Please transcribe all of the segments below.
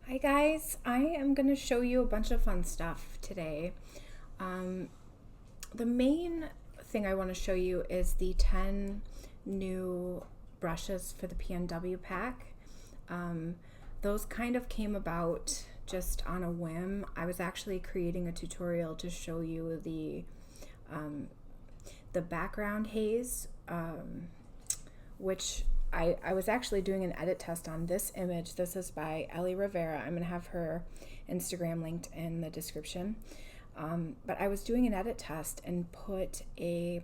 Hi guys, I am going to show you a bunch of fun stuff today. Um, the main thing I want to show you is the 10 new brushes for the PNW pack. Those kind of came about just on a whim. I was actually creating a tutorial to show you um, the background haze, which I was actually doing an edit test on this image. This is by Ellie Rivera. I'm going to have her Instagram linked in the description. But I was doing an edit test and put the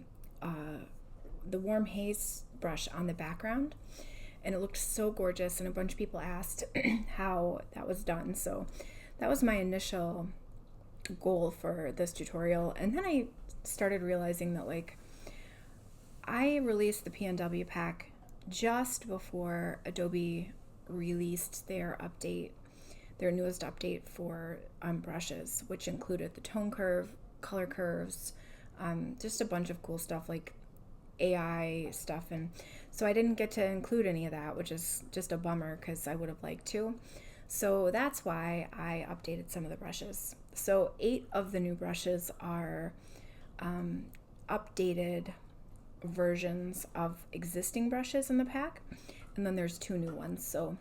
warm haze brush on the background, and it looked so gorgeous, and a bunch of people asked how that was done. So that was my initial goal for this tutorial. And then I started realizing that I released the PNW pack just before Adobe released their newest update for brushes, which included the tone curve, color curves, just a bunch of cool stuff like AI stuff. And so I didn't get to include any of that, which is just a bummer because I would have liked to. So that's why I updated some of the brushes. So 8 of the new brushes are updated versions of existing brushes in the pack, and then there's 2 new ones. So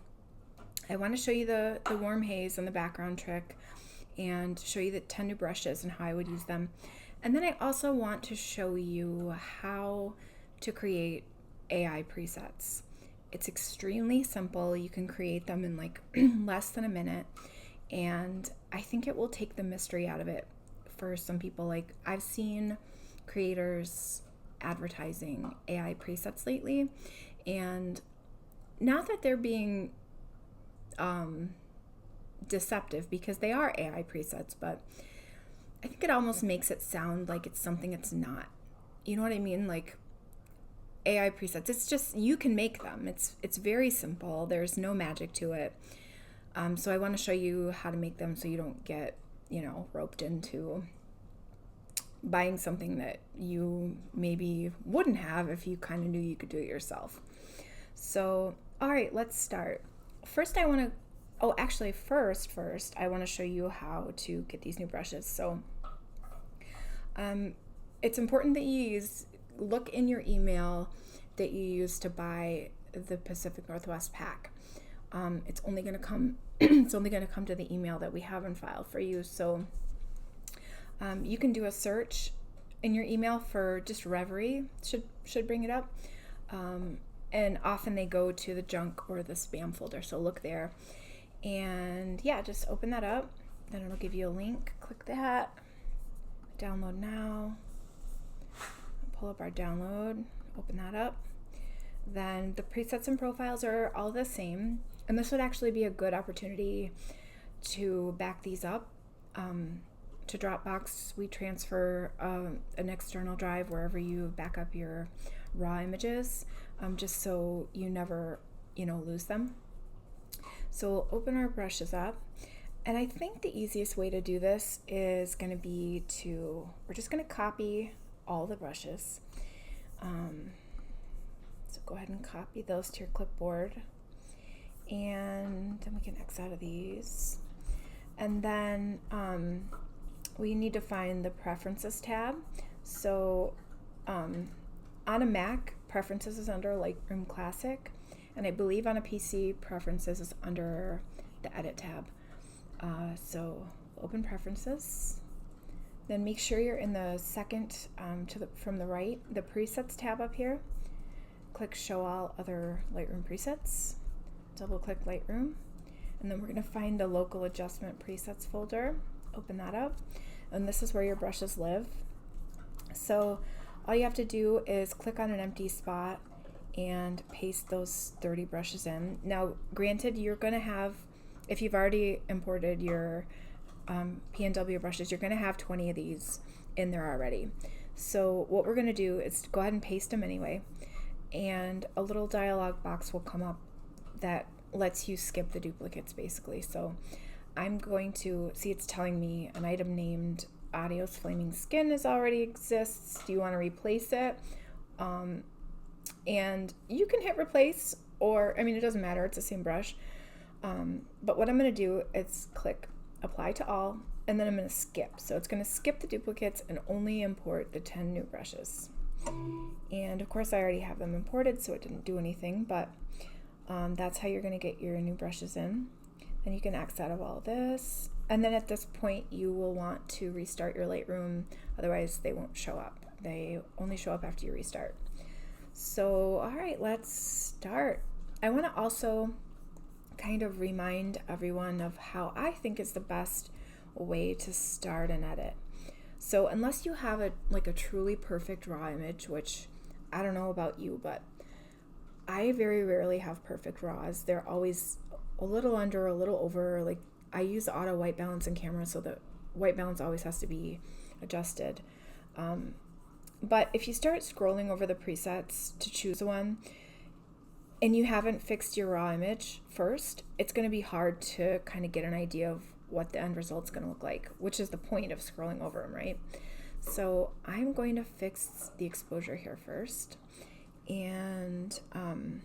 I want to show you the warm haze and the background trick, and show you the 10 new brushes and how I would use them. And then I also want to show you how to create AI presets. It's extremely simple. You can create them in like less than a minute, and I think it will take the mystery out of it for some people. Like, I've seen creators advertising AI presets lately, and not that they're being deceptive, because they are AI presets, but I think it almost makes it sound like it's something it's not. You know what I mean? Like, AI presets, it's just, you can make them. It's very simple. There's no magic to it. So I want to show you how to make them so you don't get, roped into buying something that you maybe wouldn't have if you kind of knew you could do it yourself. So, all right, let's start. First, I want to show you how to get these new brushes. So, it's important that you look in your email that you use to buy the Pacific Northwest pack. It's only going to come to the email that we have in file for you. So you can do a search in your email for just Reverie, should bring it up. And often they go to the junk or the spam folder, so look there. And yeah, just open that up. Then it'll give you a link. Click that. Download now. Pull up our download. Open that up. Then the presets and profiles are all the same. And this would actually be a good opportunity to back these up. To Dropbox, we transfer an external drive wherever you back up your raw images, just so you never, lose them. So we'll open our brushes up, and I think the easiest way to do this is going to be we're just going to copy all the brushes. So go ahead and copy those to your clipboard, and then we can X out of these. And then we need to find the Preferences tab. So on a Mac, Preferences is under Lightroom Classic, and I believe on a PC, Preferences is under the Edit tab. So open Preferences, then make sure you're in the second from the right, the Presets tab up here. Click Show All Other Lightroom Presets, double click Lightroom, and then we're going to find the Local Adjustment Presets folder. Open that up, and this is where your brushes live. So all you have to do is click on an empty spot and paste those 30 brushes in. Now, granted, you're going to have, if you've already imported your PNW brushes, you're going to have 20 of these in there already. So what we're going to do is go ahead and paste them anyway, and a little dialog box will come up that lets you skip the duplicates, basically. So I'm going to see, it's telling me an item named Adios Flaming Skin already exists. Do you want to replace it? And you can hit replace, or, it doesn't matter, it's the same brush. But what I'm going to do is click apply to all, and then I'm going to skip. So it's going to skip the duplicates and only import the 10 new brushes. And of course I already have them imported, so it didn't do anything, but that's how you're going to get your new brushes in. Then you can X out of all this. And then at this point you will want to restart your Lightroom, otherwise they won't show up. They only show up after you restart. So, all right, let's start. I want to also kind of remind everyone of how I think is the best way to start an edit. So unless you have a truly perfect raw image, which I don't know about you, but I very rarely have perfect raws. They're always a little under, a little over. Like, I use auto white balance in camera, so the white balance always has to be adjusted. But if you start scrolling over the presets to choose one and you haven't fixed your raw image first, it's going to be hard to kind of get an idea of what the end result's going to look like, which is the point of scrolling over them, right? So I'm going to fix the exposure here first, and I'm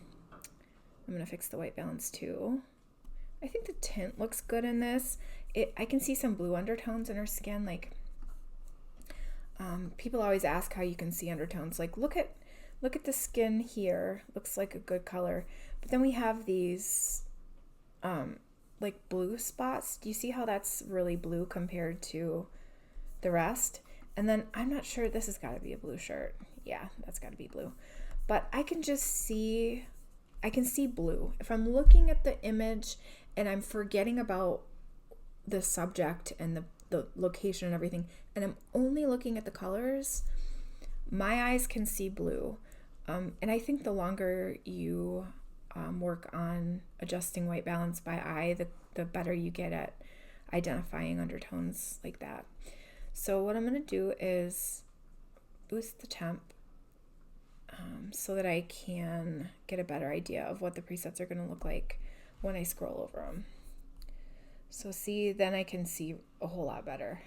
going to fix the white balance too. I think the tint looks good in this. I can see some blue undertones in her skin. Like, people always ask how you can see undertones. Like, look at the skin here. Looks like a good color, but then we have these like blue spots. Do you see how that's really blue compared to the rest? And then I'm not sure, this has got to be a blue shirt. Yeah, that's got to be blue. But I can see blue. If I'm looking at the image and I'm forgetting about the subject and the location and everything, and I'm only looking at the colors, my eyes can see blue. And I think the longer you work on adjusting white balance by eye, the better you get at identifying undertones like that. So what I'm going to do is boost the temp so that I can get a better idea of what the presets are going to look like when I scroll over them. So see, then I can see a whole lot better.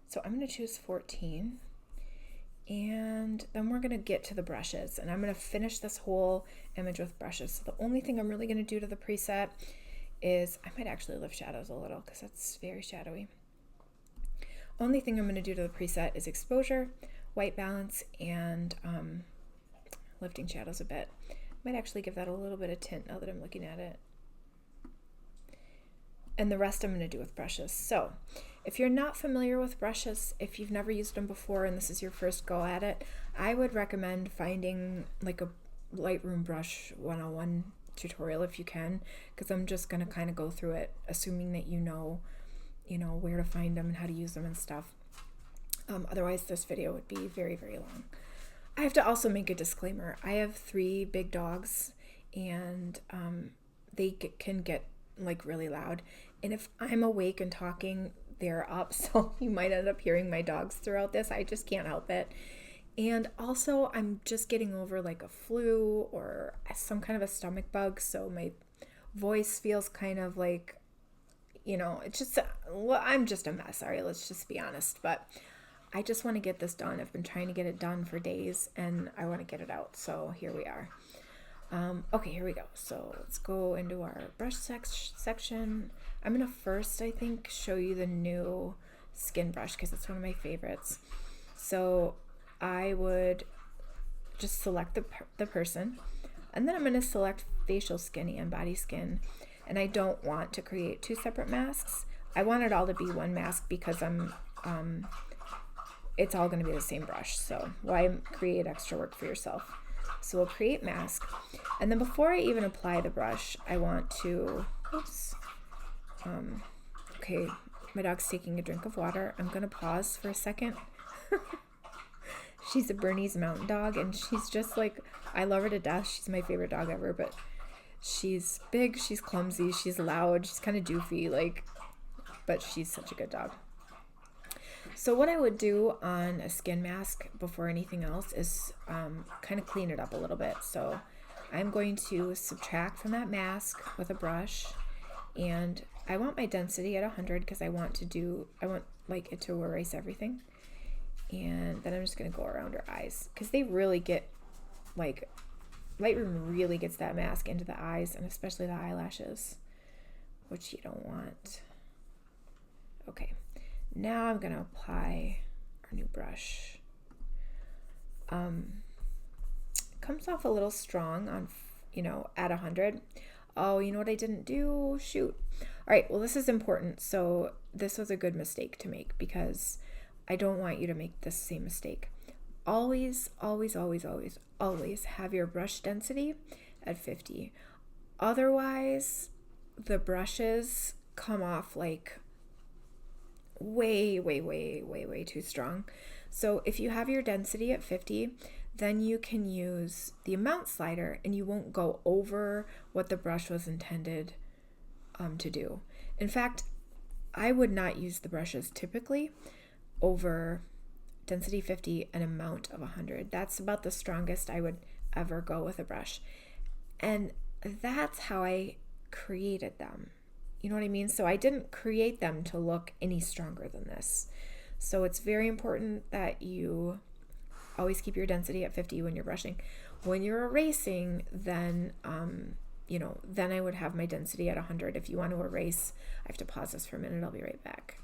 So I'm going to choose 14. And then we're going to get to the brushes, and I'm going to finish this whole image with brushes. So the only thing I'm really going to do to the preset is, I might actually lift shadows a little because that's very shadowy. Only thing I'm going to do to the preset is exposure, white balance, and lifting shadows a bit. Might actually give that a little bit of tint now that I'm looking at it. And the rest I'm going to do with brushes. So if you're not familiar with brushes, if you've never used them before and this is your first go at it, I would recommend finding like a Lightroom brush 101 tutorial if you can, because I'm just going to kind of go through it, assuming that you know where to find them and how to use them and stuff. Otherwise this video would be very, very long. I have to also make a disclaimer. I have 3 big dogs, and they can get like really loud, and if I'm awake and talking, they're up, so you might end up hearing my dogs throughout this. I just can't help it. And also I'm just getting over like a flu or some kind of a stomach bug, so my voice feels kind of like, it's just, well, I'm just a mess. Sorry, let's just be honest, but I just want to get this done. I've been trying to get it done for days, and I want to get it out, so here we are. Okay, here we go. So let's go into our brush section. I'm going to first, I think, show you the new skin brush because it's one of my favorites. So I would just select the person, and then I'm going to select facial skin and body skin. And I don't want to create 2 separate masks. I want it all to be one mask because it's all going to be the same brush. So why create extra work for yourself? So we'll create mask, and then before I even apply the brush, I want to, okay, my dog's taking a drink of water. I'm going to pause for a second. She's a Bernese Mountain Dog, and she's just like, I love her to death. She's my favorite dog ever, but she's big, she's clumsy, she's loud, she's kind of doofy, but she's such a good dog. So what I would do on a skin mask before anything else is kind of clean it up a little bit. So I'm going to subtract from that mask with a brush, and I want my density at 100 because I want like it to erase everything. And then I'm just going to go around her eyes because they really get, like, Lightroom really gets that mask into the eyes and especially the eyelashes. which you don't want. Okay, now I'm gonna apply our new brush. Comes off a little strong on, at 100. Oh, you know what I didn't do? Shoot. All right, well, this is important. So this was a good mistake to make because I don't want you to make the same mistake. Always, always, always, always, always have your brush density at 50. Otherwise, the brushes come off like way, way, way, way, way too strong. So if you have your density at 50, then you can use the amount slider and you won't go over what the brush was intended to do. In fact, I would not use the brushes typically over density 50 and amount of 100. That's about the strongest I would ever go with a brush. And that's how I created them. You know what I mean? So I didn't create them to look any stronger than this. So it's very important that you always keep your density at 50 when you're brushing. When you're erasing, then then I would have my density at 100. If you want to erase, I have to pause this for a minute. I'll be right back.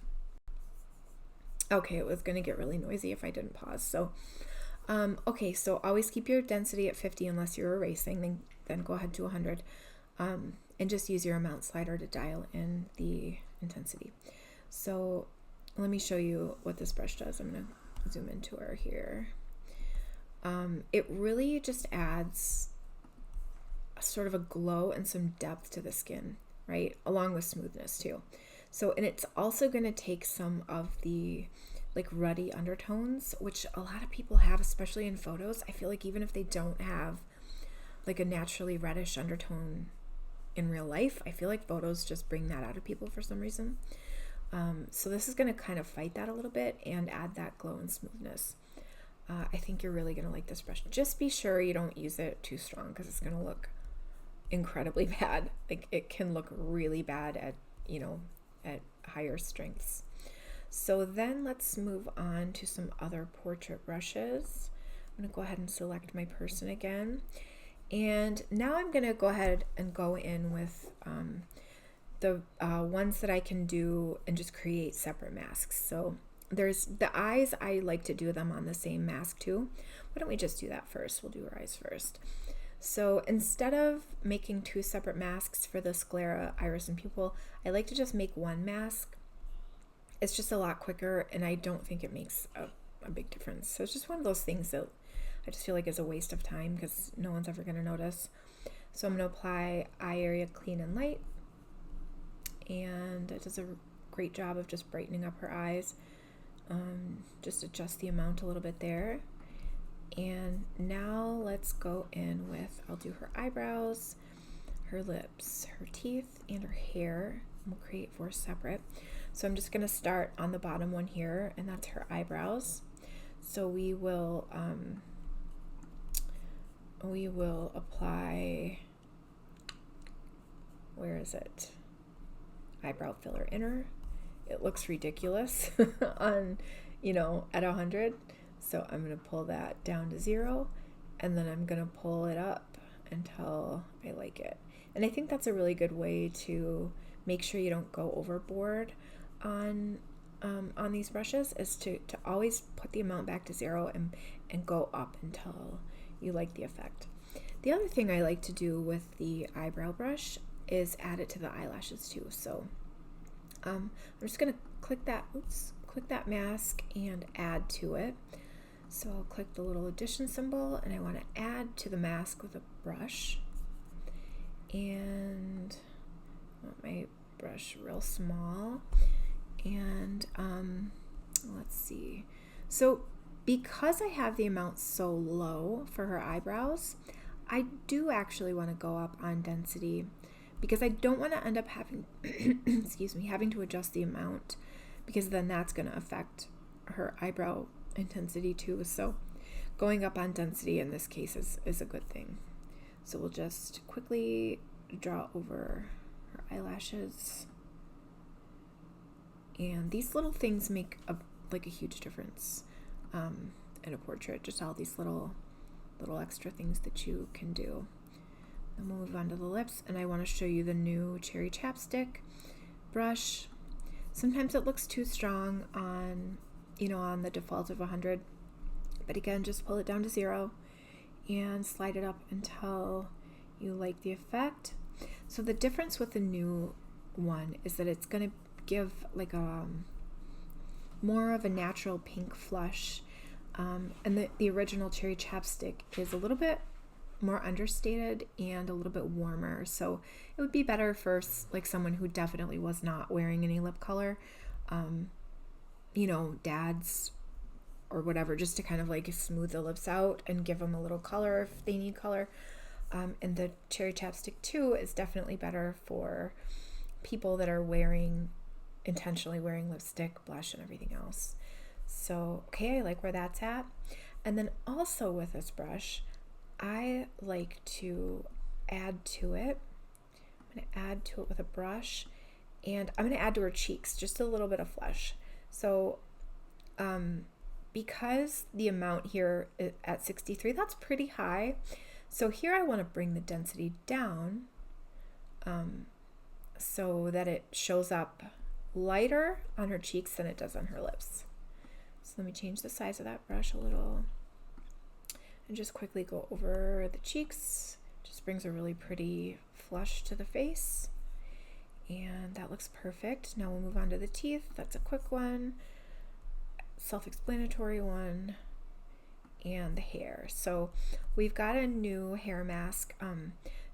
Okay, it was going to get really noisy if I didn't pause. So, okay, so always keep your density at 50 unless you're erasing, then go ahead to 100. And just use your amount slider to dial in the intensity. So let me show you what this brush does. I'm going to zoom into her here. It really just adds sort of a glow and some depth to the skin, right? Along with smoothness too. So, and it's also going to take some of the like ruddy undertones, which a lot of people have, especially in photos. I feel like even if they don't have like a naturally reddish undertone in real life, I feel like photos just bring that out of people for some reason. So this is going to kind of fight that a little bit and add that glow and smoothness. I think you're really going to like this brush. Just be sure you don't use it too strong because it's going to look incredibly bad. Like it can look really bad at, at higher strengths. So then let's move on to some other portrait brushes. I'm going to go ahead and select my person again. And now I'm going to go ahead and go in with the ones that I can do and just create separate masks. So there's the eyes. I like to do them on the same mask too. Why don't we just do that first? We'll do her eyes first. So instead of making two separate masks for the sclera, iris, and pupil, I like to just make one mask. It's just a lot quicker, and I don't think it makes a big difference. So it's just one of those things that I just feel like is a waste of time because no one's ever going to notice. So I'm going to apply eye area clean and light, and it does a great job of just brightening up her eyes. Just adjust the amount a little bit there. And now let's go in with, I'll do her eyebrows, her lips, her teeth, and her hair. We'll create 4 separate. So I'm just going to start on the bottom one here, and that's her eyebrows. So we will apply, where is it? Eyebrow filler inner. It looks ridiculous on, at 100. So I'm going to pull that down to 0, and then I'm going to pull it up until I like it. And I think that's a really good way to make sure you don't go overboard on these brushes, is to always put the amount back to 0 and go up until you like the effect. The other thing I like to do with the eyebrow brush is add it to the eyelashes too. So I'm just going to click that mask and add to it. So I'll click the little addition symbol, and I want to add to the mask with a brush. And I want my brush real small. And let's see. So because I have the amount so low for her eyebrows, I do actually want to go up on density because I don't want to end up having, having to adjust the amount, because then that's going to affect her eyebrow intensity too. So going up on density in this case is a good thing. So we'll just quickly draw over her eyelashes, and these little things make a huge difference in a portrait. Just all these little extra things that you can do. Then we'll move on to the lips, and I want to show you the new Cherry Chapstick brush. Sometimes it looks too strong on, on the default of 100, but again, just pull it down to 0 and slide it up until you like the effect. So the difference with the new one is that it's going to give like a more of a natural pink flush, and the original Cherry Chapstick is a little bit more understated and a little bit warmer, so it would be better for like someone who definitely was not wearing any lip color, dads or whatever, just to kind of like smooth the lips out and give them a little color if they need color. And the Cherry Chapstick 2 is definitely better for people that are intentionally wearing lipstick, blush, and everything else. So, okay, I like where that's at. And then also with this brush, I like to add to it. I'm going to add to it with a brush, and I'm going to add to her cheeks just a little bit of flesh. So, because the amount here at 63, that's pretty high. So here I want to bring the density down so that it shows up lighter on her cheeks than it does on her lips. So let me change the size of that brush a little and just quickly go over the cheeks. Just brings a really pretty flush to the face, and that looks perfect. Now we'll move on to the teeth. That's a quick one, self-explanatory one, and the hair. So we've got a new hair mask.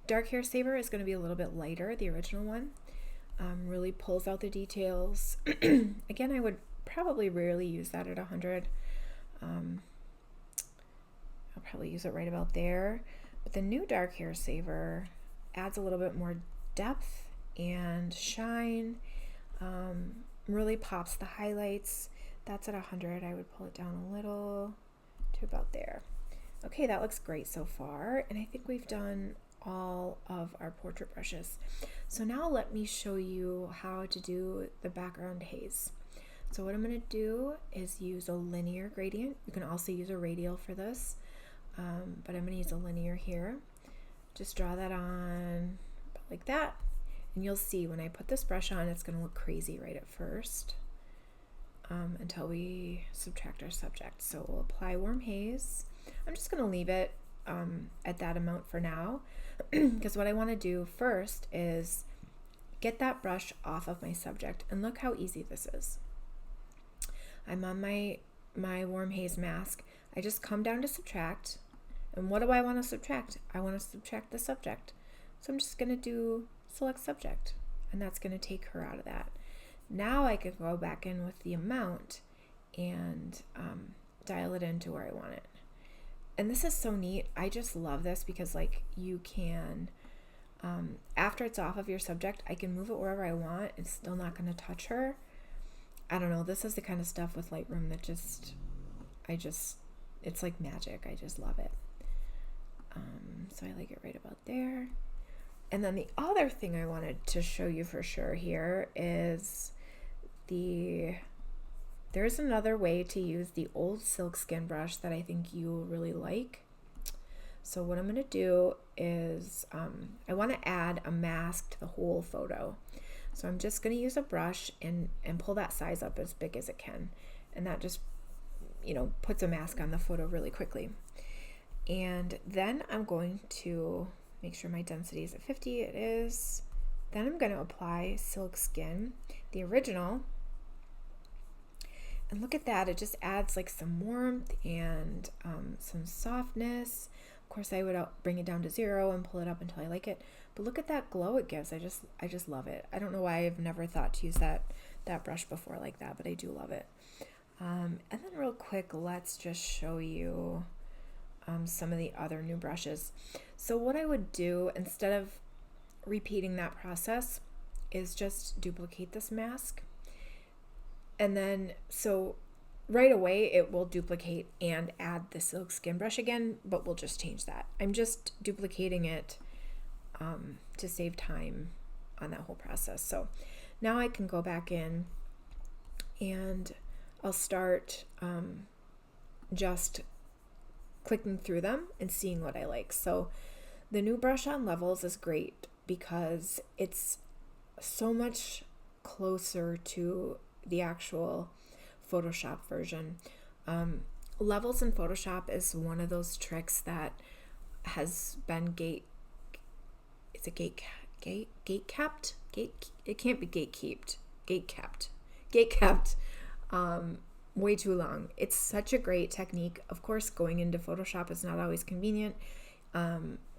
Dark Hair Saver is going to be a little bit lighter. The original one really pulls out the details. Again, I would probably rarely use that at 100. I'll probably use it right about there. But the new Dark Hair Saver adds a little bit more depth and shine, really pops the highlights. That's at 100. I would pull it down a little to about there. Okay, that looks great so far, and I think we've done all of our portrait brushes. So now let me show you how to do the background haze. So what I'm going to do is use a linear gradient. You can also use a radial for this, but I'm going to use a linear here. Just draw that on like that, and you'll see when I put this brush on, it's going to look crazy right at first. Until we subtract our subject. So we'll apply warm haze. I'm just going to leave it at that amount for now, because what I want to do first is get that brush off of my subject, and look how easy this is. I'm on my warm haze mask. I just come down to subtract, and what do I want to subtract? I want to subtract the subject. So I'm just going to do select subject, and that's going to take her out of that. Now I can go back in with the amount and dial it into where I want it. And this is so neat. I just love this because like you can, after it's off of your subject, I can move it wherever I want. It's still not going to touch her. I don't know. This is the kind of stuff with Lightroom that it's like magic. I just love it. So I like it right about there. And then the other thing I wanted to show you for sure here is there's another way to use the old silk skin brush that I think you'll really like. So what I'm going to do is I want to add a mask to the whole photo. So I'm just going to use a brush and pull that size up as big as it can. And that just, puts a mask on the photo really quickly. And then I'm going to make sure my density is at 50. It is. Then I'm going to apply Silk Skin, the original. And look at that. It just adds like some warmth and some softness. Of course, I would bring it down to 0 and pull it up until I like it. But look at that glow it gives. I just love it. I don't know why I've never thought to use that brush before like that, but I do love it. And then real quick, let's just show you some of the other new brushes. So what I would do instead of repeating that process is just duplicate this mask. And then, so right away it will duplicate and add the silk skin brush again, but we'll just change that. I'm just duplicating it to save time on that whole process. So now I can go back in and I'll start just clicking through them and seeing what I like. So The new brush on levels is great because it's so much closer to the actual Photoshop version. Levels in Photoshop is one of those tricks that has been gate kept. It can't be gate kept way too long. It's such a great technique. Of course, going into Photoshop is not always convenient.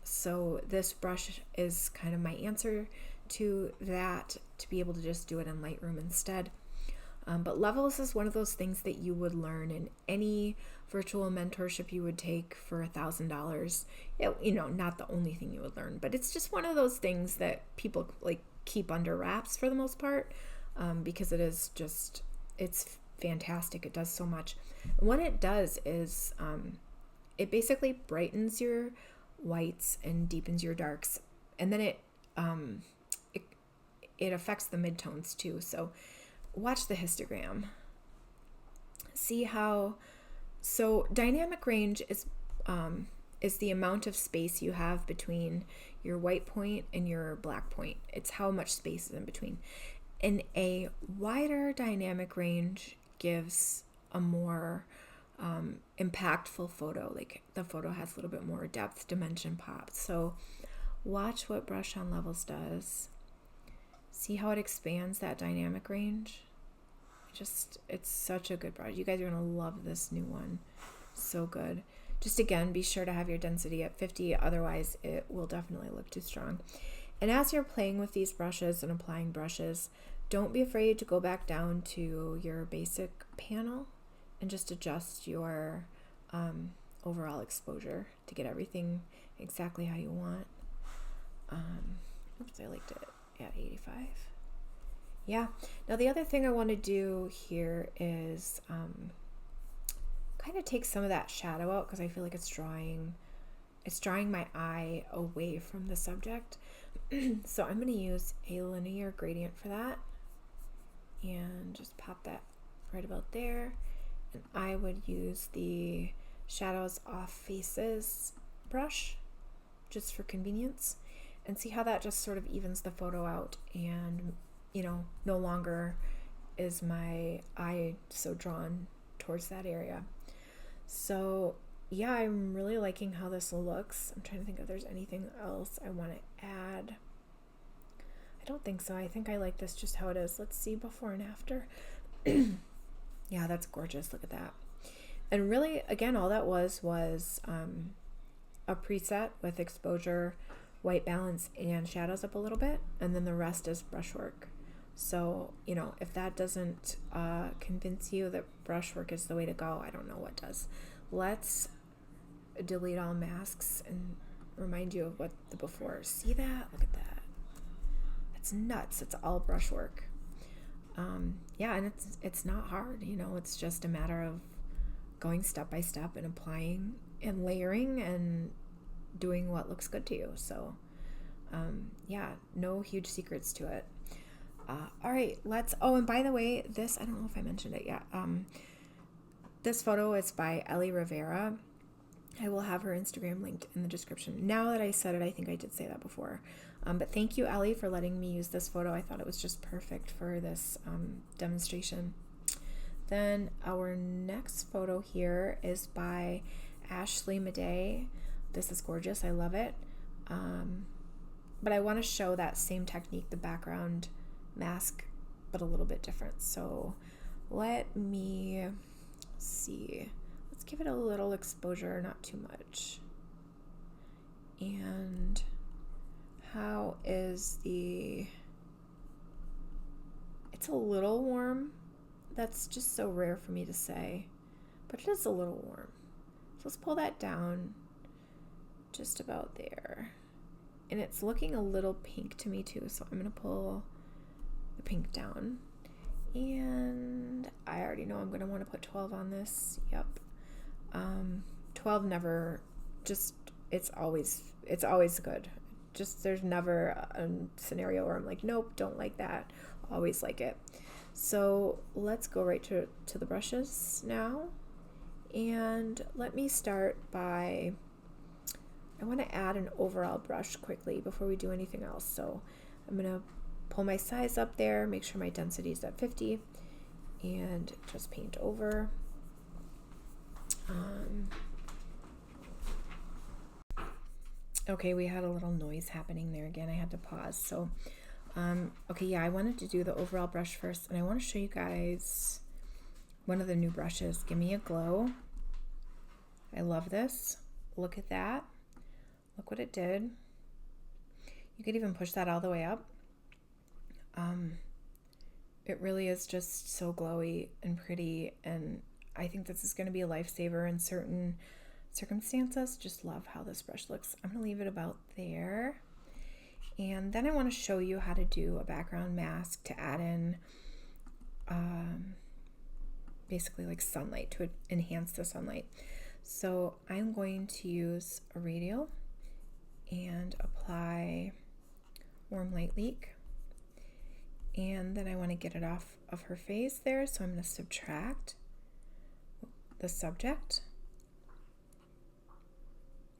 So this brush is kind of my answer to that, to be able to just do it in Lightroom instead. But levels is one of those things that you would learn in any virtual mentorship you would take for $1,000. Not the only thing you would learn, but it's just one of those things that people like keep under wraps for the most part, because it's fantastic. It does so much. And what it does is it basically brightens your whites and deepens your darks, and then it affects the midtones too. So watch the histogram. See how, so dynamic range is the amount of space you have between your white point and your black point. It's how much space is in between. And a wider dynamic range gives a more impactful photo. Like the photo has a little bit more depth, dimension, pop. So watch what brush on levels does. See how it expands that dynamic range. It's such a good brush. You guys are gonna love this new one. So good. Just again, be sure to have your density at 50, otherwise it will definitely look too strong. And as you're playing with these brushes and applying brushes, don't be afraid to go back down to your basic panel and just adjust your overall exposure to get everything exactly how you want. Oops, I liked it at 85. Yeah. Now the other thing I want to do here is kind of take some of that shadow out, because I feel like it's drawing my eye away from the subject. So I'm going to use a linear gradient for that and just pop that right about there. And I would use the shadows off faces brush just for convenience, and see how that just sort of evens the photo out, and no longer is my eye so drawn towards that area. So yeah, I'm really liking how this looks. I'm trying to think if there's anything else I want to add. I don't think so. I think I like this just how it is. Let's see before and after. Yeah, that's gorgeous. Look at that. And really, again, all that was a preset with exposure, white balance, and shadows up a little bit, and then the rest is brushwork. So, if that doesn't convince you that brushwork is the way to go, I don't know what does. Let's delete all masks and remind you of what the before. See that? Look at that. It's nuts. It's all brushwork. Yeah, and it's not hard. It's just a matter of going step by step and applying and layering and doing what looks good to you. So, yeah, no huge secrets to it. All right, and by the way, I don't know if I mentioned it yet. This photo is by Ellie Rivera. I will have her Instagram linked in the description. Now that I said it, I think I did say that before. But thank you, Ellie, for letting me use this photo. I thought it was just perfect for this demonstration. Then our next photo here is by Ashley Madej. This is gorgeous. I love it. But I want to show that same technique, the background mask, but a little bit different. So let me see. Let's give it a little exposure, not too much. And how is it's a little warm. That's just so rare for me to say, but it is a little warm. So let's pull that down just about there. And it's looking a little pink to me too, so I'm going to pull the pink down. And I already know I'm going to want to put 12 on this. Yep. 12 never, it's always good. Just there's never a scenario where I'm like, nope, don't like that. Always like it. So let's go right to the brushes now. And let me start by I want to add an overall brush quickly before we do anything else. So I'm going to pull my size up there, make sure my density is at 50, and just paint over. Okay, we had a little noise happening there again. I had to pause. So, okay, yeah, I wanted to do the overall brush first, and I want to show you guys one of the new brushes, Gimme a Glow. I love this. Look at that. Look what it did. You could even push that all the way up. It really is just so glowy and pretty, and I think this is going to be a lifesaver in certain circumstances. Just love how this brush looks. I'm going to leave it about there. And then I want to show you how to do a background mask to add in basically like sunlight, to enhance the sunlight. So I'm going to use a radial and apply Warm Light Leak. And then I want to get it off of her face there, so I'm going to subtract the subject.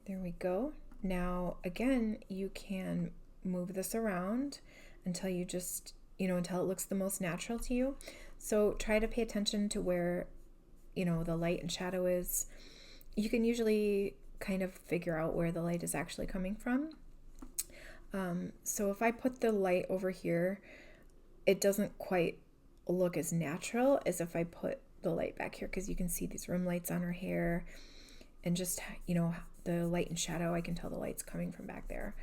There we go. Now, again, you can move this around until you just, until it looks the most natural to you. So try to pay attention to where, the light and shadow is. You can usually kind of figure out where the light is actually coming from. So if I put the light over here, it doesn't quite look as natural as if I put the light back here, because you can see these rim lights on her hair, and just, the light and shadow, I can tell the light's coming from back there.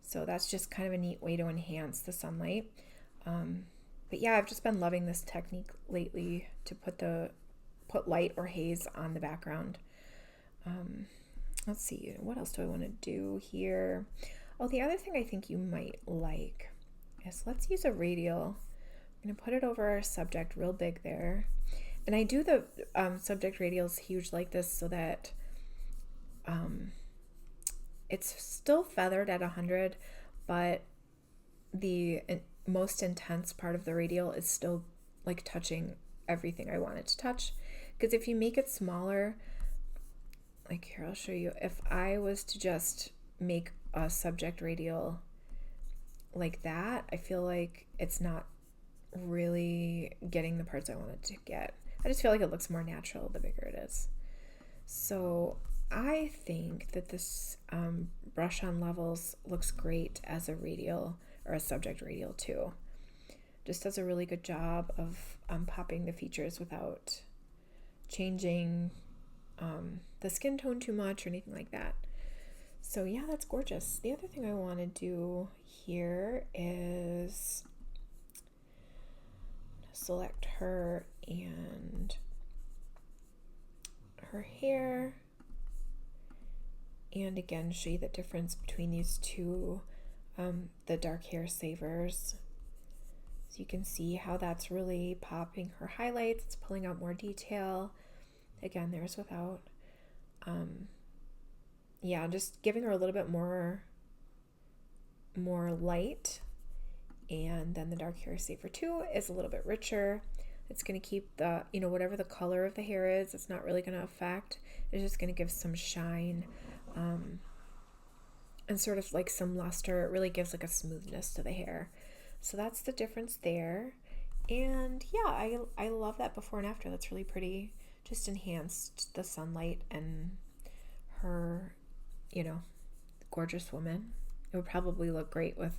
So that's just kind of a neat way to enhance the sunlight. But yeah, I've just been loving this technique lately to put light or haze on the background. Let's see, what else do I want to do here? Oh, the other thing I think you might like is, let's use a radial. I'm going to put it over our subject real big there. And I do the subject radials huge like this so that it's still feathered at 100, but the most intense part of the radial is still like touching everything I want it to touch. Because if you make it smaller, like here, I'll show you. If I was to just make a subject radial like that, I feel like it's not really getting the parts I wanted to get. I just feel like it looks more natural the bigger it is. So I think that this brush on levels looks great as a radial or a subject radial too. Just does a really good job of popping the features without changing the skin tone too much or anything like that. So yeah, that's gorgeous. The other thing I want to do here is select her and her hair, and again show you the difference between these two, the dark hair savers. So you can see how that's really popping her highlights. It's pulling out more detail. Again, there's without. Yeah, just giving her a little bit more light. And then the dark hair saver too is a little bit richer. It's going to keep the, whatever the color of the hair is, it's not really going to affect. It's just going to give some shine and sort of like some luster. It really gives like a smoothness to the hair. So that's the difference there. And yeah, I love that before and after. That's really pretty. Just enhanced the sunlight and her, gorgeous woman. It would probably look great with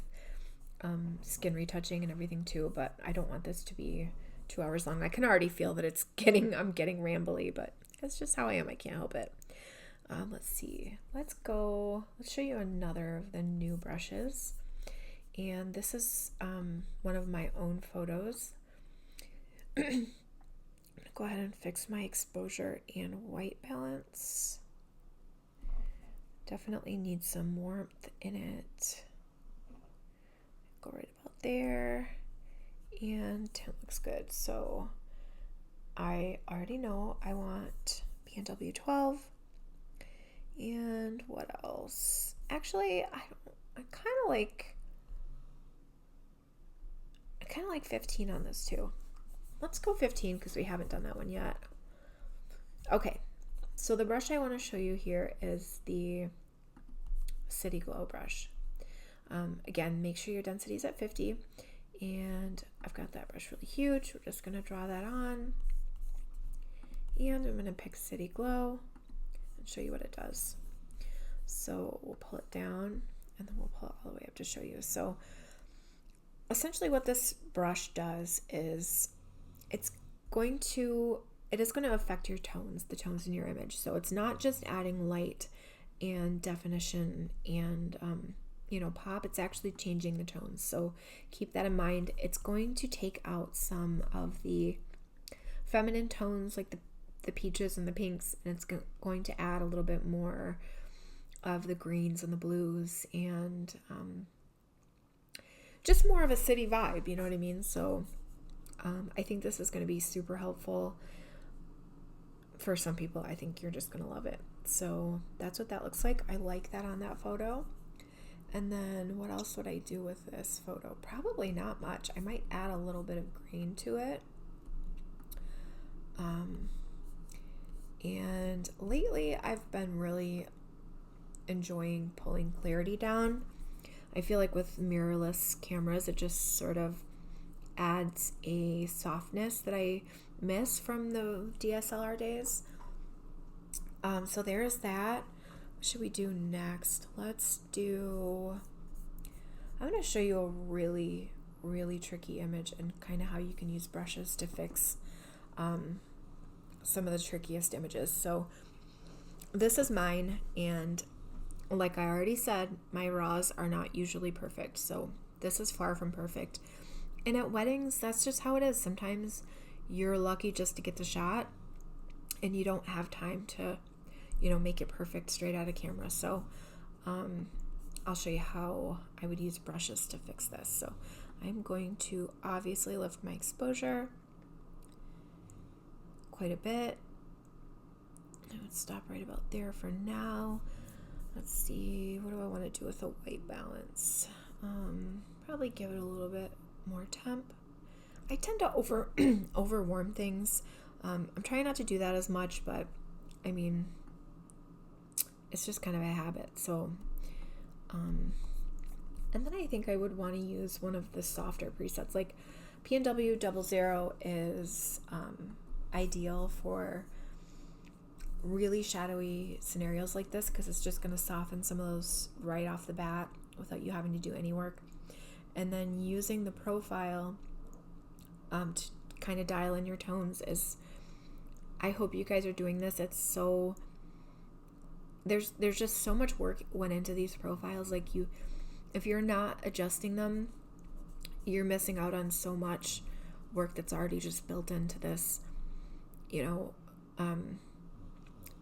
skin retouching and everything too, but I don't want this to be 2 hours long. I can already feel that I'm getting rambly, but that's just how I am. I can't help it. Let's see. Let's show you another of the new brushes. And this is one of my own photos. I'm gonna go ahead and fix my exposure and white balance. Definitely need some warmth in it. Go right about there, and tint looks good. So I already know I want PNW 12, and what else? Actually, I kind of like 15 on this too. Let's go 15 because we haven't done that one yet. Okay, so the brush I want to show you here is the City Glow brush. Again, make sure your density is at 50, and I've got that brush really huge. We're just going to draw that on, and I'm going to pick City Glow and show you what it does. So we'll pull it down, and then we'll pull it all the way up to show you. So essentially what this brush does is it is going to affect your tones, the tones in your image. So it's not just adding light and definition and pop, it's actually changing the tones. So keep that in mind. It's going to take out some of the feminine tones, like the peaches and the pinks, and it's going to add a little bit more of the greens and the blues, and just more of a city vibe, you know what I mean? So I think this is going to be super helpful for some people. I think you're just going to love it. So that's what that looks like. I like that on that photo. And then what else would I do with this photo? Probably not much. I might add a little bit of green to it. And lately I've been really enjoying pulling clarity down. I feel like with mirrorless cameras, it just sort of adds a softness that I miss from the DSLR days. So there's that. What should we do next? I'm going to show you a really, really tricky image and kind of how you can use brushes to fix some of the trickiest images. So this is mine, and like I already said, my raws are not usually perfect. So this is far from perfect. And at weddings, that's just how it is. Sometimes you're lucky just to get the shot and you don't have time to make it perfect straight out of camera. So I'll show you how I would use brushes to fix this. So I'm going to obviously lift my exposure quite a bit. I would stop right about there for now. Let's see, what do I want to do with the white balance? Probably give it a little bit more temp. I tend to over warm things. I'm trying not to do that as much, but I mean, it's just kind of a habit. So, and then I think I would want to use one of the softer presets. Like P&W 00 is ideal for really shadowy scenarios like this, because it's just going to soften some of those right off the bat without you having to do any work. And then using the profile to kind of dial in your tones is, I hope you guys are doing this. It's so, there's just so much work went into these profiles. Like if you're not adjusting them, you're missing out on so much work that's already just built into this,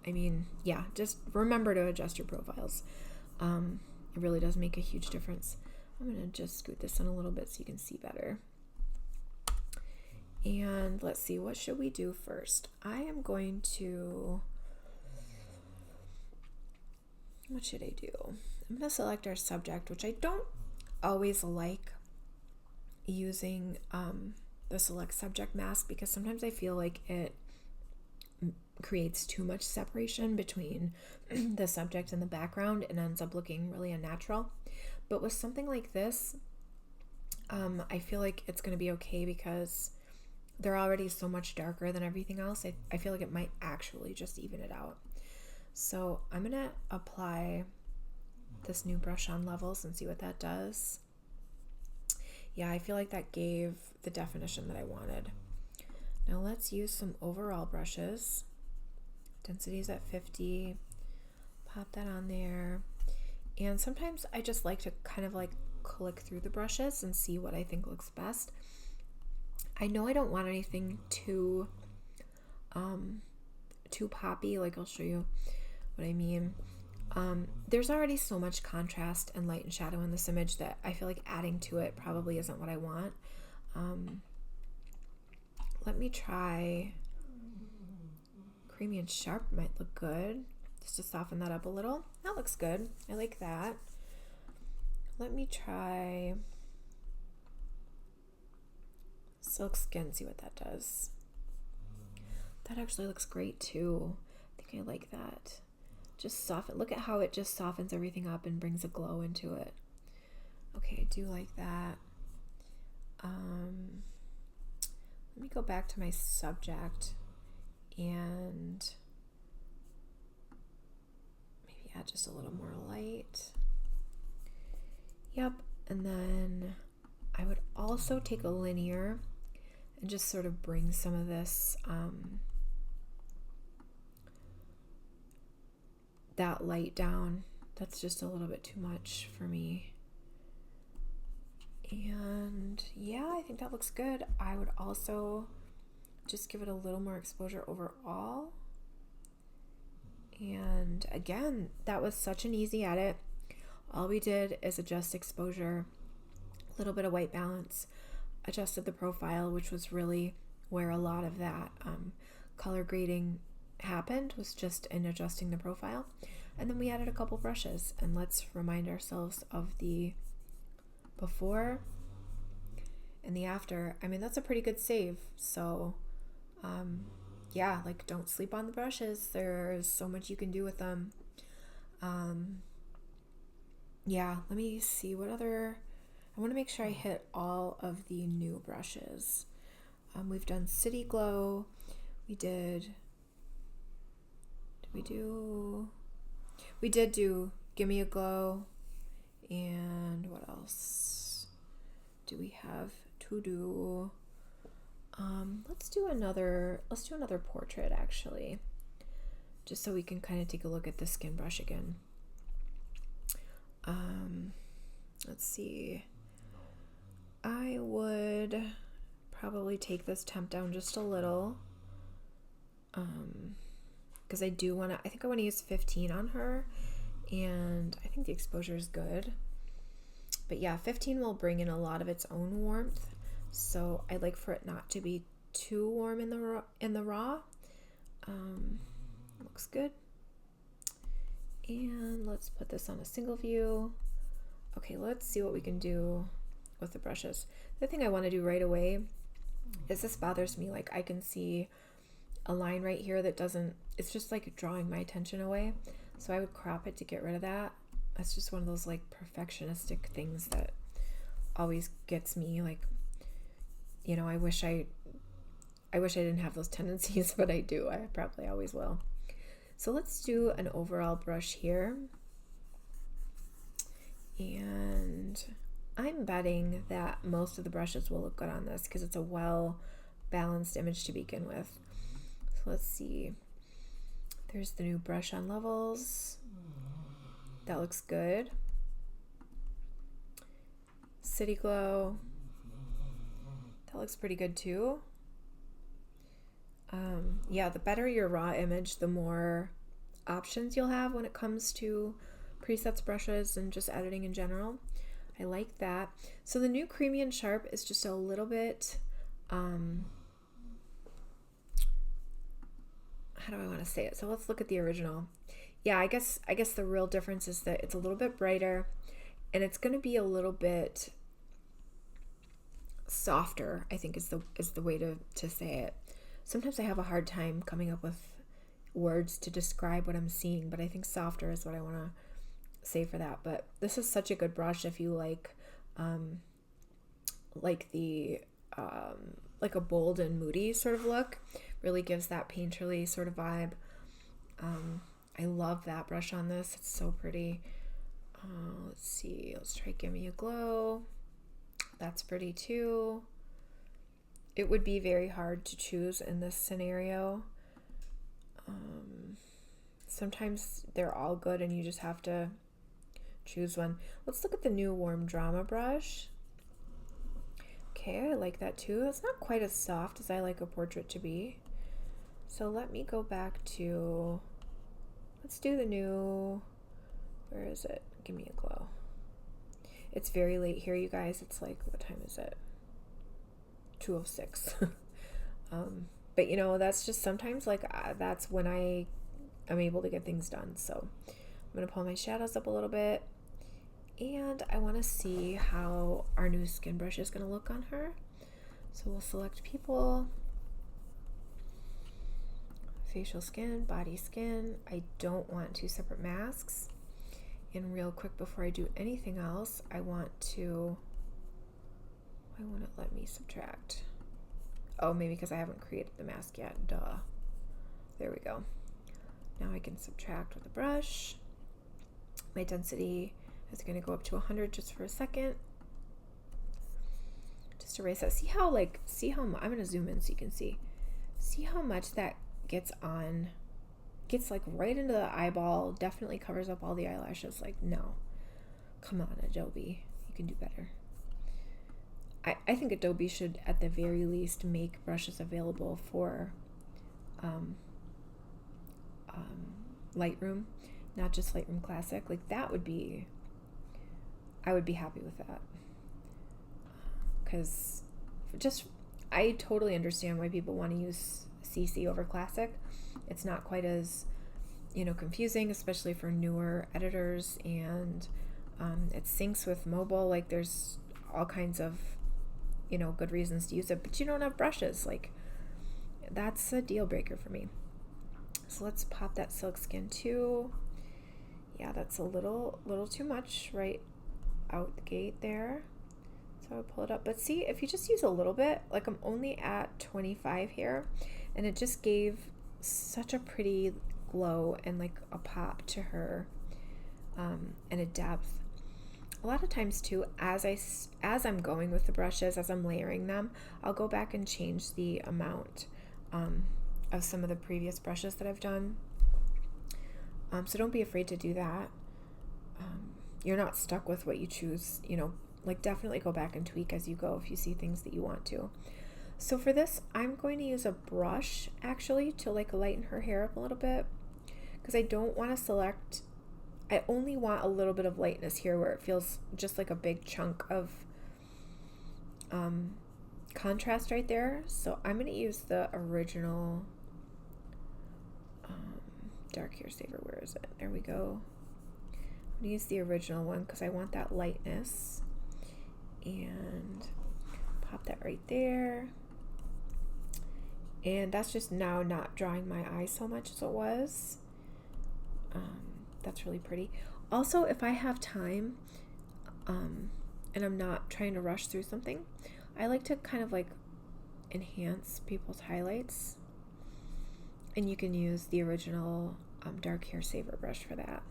I mean, yeah, just remember to adjust your profiles. It really does make a huge difference. I'm going to just scoot this in a little bit so you can see better. And let's see, what should we do first? I am going to, what should I do? I'm going to select our subject, which I don't always like using the select subject mask, because sometimes I feel like it creates too much separation between the subject and the background and ends up looking really unnatural. But with something like this, I feel like it's going to be okay because they're already so much darker than everything else. I feel like it might actually just even it out. So I'm going to apply this new brush on levels and see what that does. Yeah, I feel like that gave the definition that I wanted. Now let's use some overall brushes. Density's at 50. Pop that on there. And sometimes I just like to kind of like click through the brushes and see what I think looks best. I know I don't want anything too poppy. Like, I'll show you what I mean. There's already so much contrast and light and shadow in this image that I feel like adding to it probably isn't what I want. Let me try creamy and sharp. Might look good, just to soften that up a little. That looks good. I like that. Let me try silk skin, see what that does. That actually looks great too. I think I like that. just soften. Look at how it just softens everything up and brings a glow into it. Okay, I do like that. Let me go back to my subject and maybe add just a little more light. Yep, and then I would also take a linear and just sort of bring some of this that light down. That's just a little bit too much for me. And yeah, I think that looks good. I would also just give it a little more exposure overall. And again, that was such an easy edit. All we did is adjust exposure, a little bit of white balance, adjusted the profile, which was really where a lot of that color grading happened, was just in adjusting the profile. And then we added a couple brushes, and let's remind ourselves of the before and the after. I mean, that's a pretty good save. So yeah, like, don't sleep on the brushes. There's so much you can do with them. Yeah, let me see what other, I want to make sure I hit all of the new brushes. We've done City Glow. We did we did do Gimme a Glow. And what else do we have to do? Let's do another portrait, actually, just so we can kind of take a look at the skin brush again. Let's see. I would probably take this temp down just a little, because I think I want to use 15 on her, and I think the exposure is good. But yeah, 15 will bring in a lot of its own warmth, so I'd like for it not to be too warm in the raw. Looks good. And let's put this on a single view. Okay, let's see what we can do with the brushes. The thing I want to do right away is, this bothers me. Like, I can see a line right here that doesn't, it's just like drawing my attention away. So I would crop it to get rid of that. That's just one of those like perfectionistic things that always gets me. Like, you know, I wish I didn't have those tendencies, but I do. I probably always will. So let's do an overall brush here. And I'm betting that most of the brushes will look good on this because it's a well-balanced image to begin with. So let's see. There's the new brush on levels. That looks good. City Glow. That looks pretty good too. Yeah, the better your raw image, the more options you'll have when it comes to presets, brushes, and just editing in general. I like that. So the new Creamy and Sharp is just a little bit, how do I want to say it? So let's look at the original. Yeah, I guess the real difference is that it's a little bit brighter, and it's going to be a little bit softer, I think is the way to say it. Sometimes I have a hard time coming up with words to describe what I'm seeing, but I think softer is what I want to say for that. But this is such a good brush if you like the like a bold and moody sort of look. Really gives that painterly sort of vibe. I love that brush on this. It's so pretty. Let's see. Let's try Gimme a Glow. That's pretty too. It would be very hard to choose in this scenario. Sometimes they're all good and you just have to choose one. Let's look at the new Warm Drama brush. Okay, I like that too. It's not quite as soft as I like a portrait to be. So let me go back to, let's do the new, where is it? Gimme a Glow. It's very late here, you guys. It's like, what time is it? 2:06. But you know, that's just sometimes like that's when I am able to get things done. So I'm going to pull my shadows up a little bit, and I want to see how our new skin brush is going to look on her. So we'll select people, facial skin, body skin. I don't want two separate masks. And real quick before I do anything else, why won't it let me subtract? Oh, maybe because I haven't created the mask yet. Duh. There we go. Now I can subtract with a brush. My density is going to go up to 100 just for a second. Just erase that. See how I'm going to zoom in so you can see. See how much that gets like right into the eyeball, definitely covers up all the eyelashes. Like, no. Come on, Adobe. You can do better. I think Adobe should, at the very least, make brushes available for Lightroom, not just Lightroom Classic. Like, I would be happy with that. Because I totally understand why people want to use CC over Classic. It's not quite as, confusing, especially for newer editors, and it syncs with mobile. Like, there's all kinds of, good reasons to use it, but you don't have brushes. Like, that's a deal breaker for me. So let's pop that silk skin too. Yeah, that's a little too much right out the gate there. So I'll pull it up. But see, if you just use a little bit, like I'm only at 25 here, and it just gave such a pretty glow and like a pop to her, and a depth. A lot of times too, as I'm going with the brushes, as I'm layering them, I'll go back and change the amount of some of the previous brushes that I've done. So don't be afraid to do that. You're not stuck with what you choose, like definitely go back and tweak as you go if you see things that you want to. So for this, I'm going to use a brush actually to like lighten her hair up a little bit, because I don't want to select, I only want a little bit of lightness here where it feels just like a big chunk of contrast right there. So I'm going to use the original dark hair saver. Where is it? There we go. I'm going to use the original one because I want that lightness, and pop that right there. And that's just now not drawing my eye so much as it was. That's really pretty. Also, if I have time, and I'm not trying to rush through something, I like to kind of like enhance people's highlights. And you can use the original dark hair saver brush for that.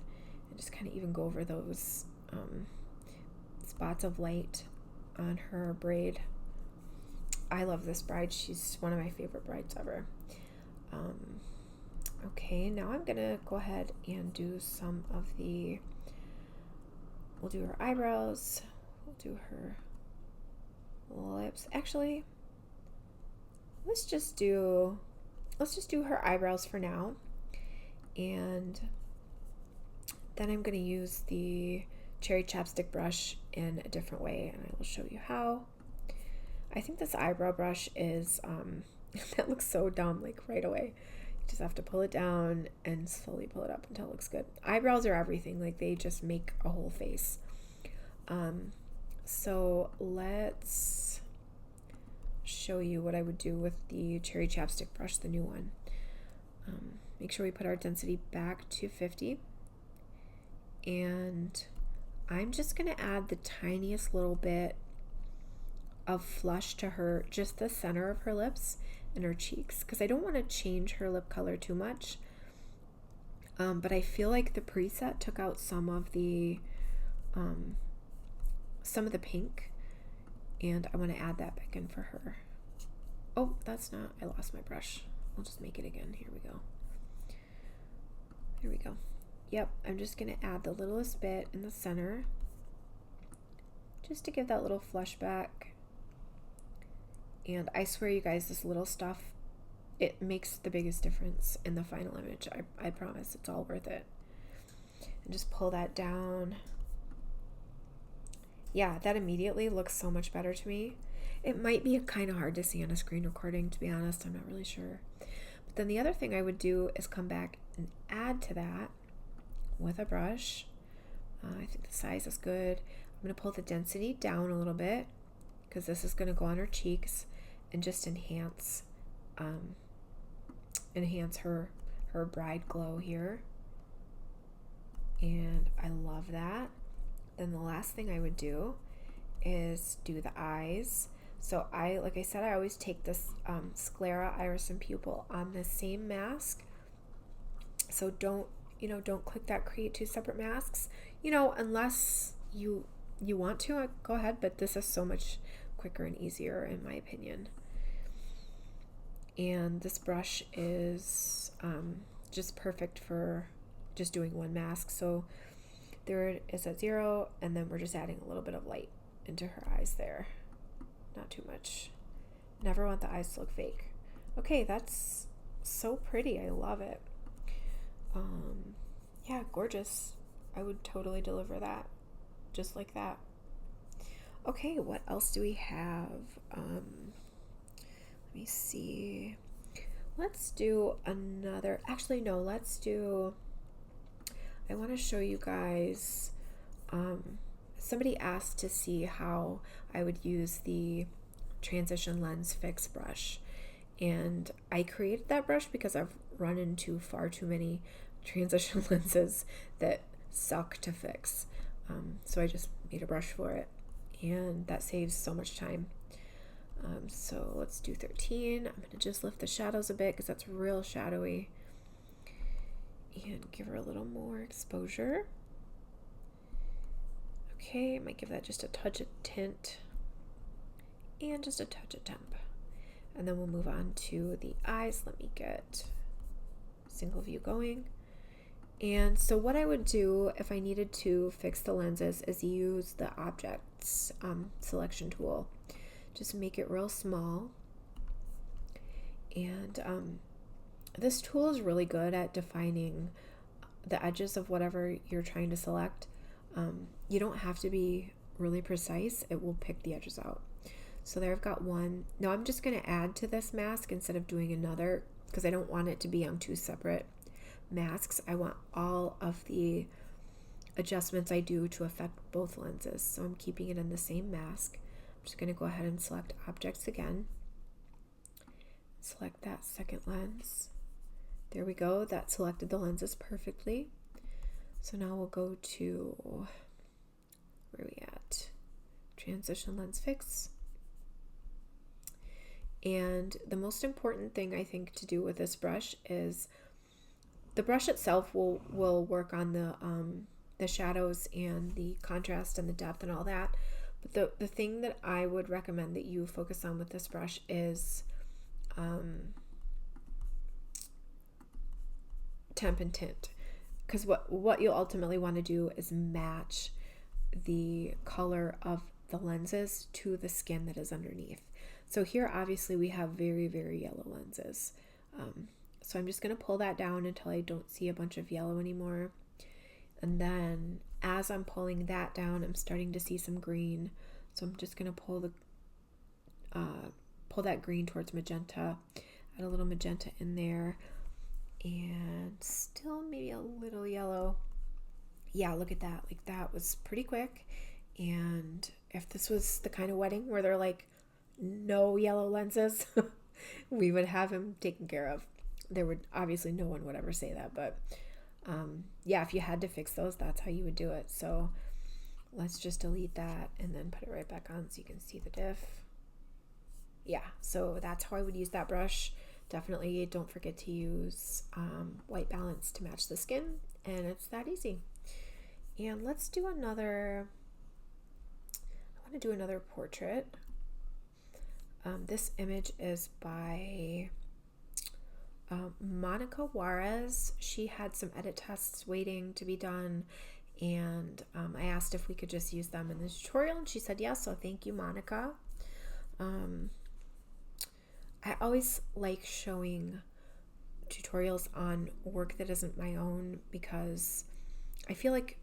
And just kind of even go over those spots of light on her braid. I love this bride. She's one of my favorite brides ever. Okay, now I'm gonna go ahead and do some of we'll do her eyebrows, we'll do her lips. Actually, let's just do her eyebrows for now, and then I'm gonna use the cherry chapstick brush in a different way, and I will show you how. I think this eyebrow brush is that looks so dumb, like right away. You just have to pull it down and slowly pull it up until it looks good. Eyebrows are everything, like they just make a whole face. So let's show you what I would do with the cherry chapstick brush, the new one. Make sure we put our density back to 50, and I'm just gonna add the tiniest little bit of flush to her, just the center of her lips and her cheeks, because I don't want to change her lip color too much, but I feel like the preset took out some of the pink, and I want to add that back in for her. Oh, that's not, I lost my brush. I'll just make it again. Here we go. Here we go. Yep, I'm just going to add the littlest bit in the center just to give that little flush back. And I swear, you guys, this little stuff, it makes the biggest difference in the final image. I promise, it's all worth it. And just pull that down. Yeah, that immediately looks so much better to me. It might be kind of hard to see on a screen recording, to be honest. I'm not really sure. But then the other thing I would do is come back and add to that with a brush. I think the size is good. I'm going to pull the density down a little bit, because this is going to go on her cheeks and just enhance enhance her bride glow here. And I love that. Then the last thing I would do is do the eyes. So like I said, I always take this sclera, iris, and pupil on the same mask. So don't click that create 2 separate masks, unless you want to, go ahead, but this is so much quicker and easier in my opinion. And this brush is just perfect for just doing one mask. So there it is at 0, and then we're just adding a little bit of light into her eyes there. Not too much. Never want the eyes to look fake. Okay, that's so pretty. I love it. Yeah, gorgeous. I would totally deliver that just like that. Okay, what else do we have? Let me see. Let's do another. Actually, no, I want to show you guys. Somebody asked to see how I would use the transition lens fix brush. And I created that brush because I've run into far too many transition lenses that suck to fix. So I just made a brush for it, and that saves so much time. So let's do 13. I'm going to just lift the shadows a bit because that's real shadowy, and give her a little more exposure. Okay, I might give that just a touch of tint and just a touch of temp. And then we'll move on to the eyes. Let me get single view going. And so what I would do if I needed to fix the lenses is use the objects selection tool. Just make it real small. And this tool is really good at defining the edges of whatever you're trying to select. You don't have to be really precise. It will pick the edges out. So there I've got one. Now I'm just going to add to this mask instead of doing another, because I don't want it to be on 2 separate masks. I want all of the adjustments I do to affect both lenses. So I'm keeping it in the same mask. I'm just going to go ahead and select objects again. Select that second lens. There we go. That selected the lenses perfectly. So now we'll go to, where are we at? Transition lens fix. And the most important thing I think to do with this brush is the brush itself will work on the shadows and the contrast and the depth and all that. But the thing that I would recommend that you focus on with this brush is temp and tint. Because what you'll ultimately want to do is match the color of the lenses to the skin that is underneath. So here obviously we have very, very yellow lenses. So I'm just going to pull that down until I don't see a bunch of yellow anymore. And then as I'm pulling that down, I'm starting to see some green. So I'm just going to pull that green towards magenta, add a little magenta in there, and still maybe a little yellow. Yeah, look at that. Like, that was pretty quick. And if this was the kind of wedding where they're like no yellow lenses, we would have him taken care of. There would obviously, no one would ever say that, but yeah, if you had to fix those, that's how you would do it. So let's just delete that and then put it right back on so you can see the diff. Yeah, so that's how I would use that brush. Definitely don't forget to use white balance to match the skin, and it's that easy. And let's do another, I want to do another portrait. This image is by Monica Juarez. She had some edit tests waiting to be done, and I asked if we could just use them in the tutorial, and she said yes, so thank you, Monica. I always like showing tutorials on work that isn't my own, because I feel like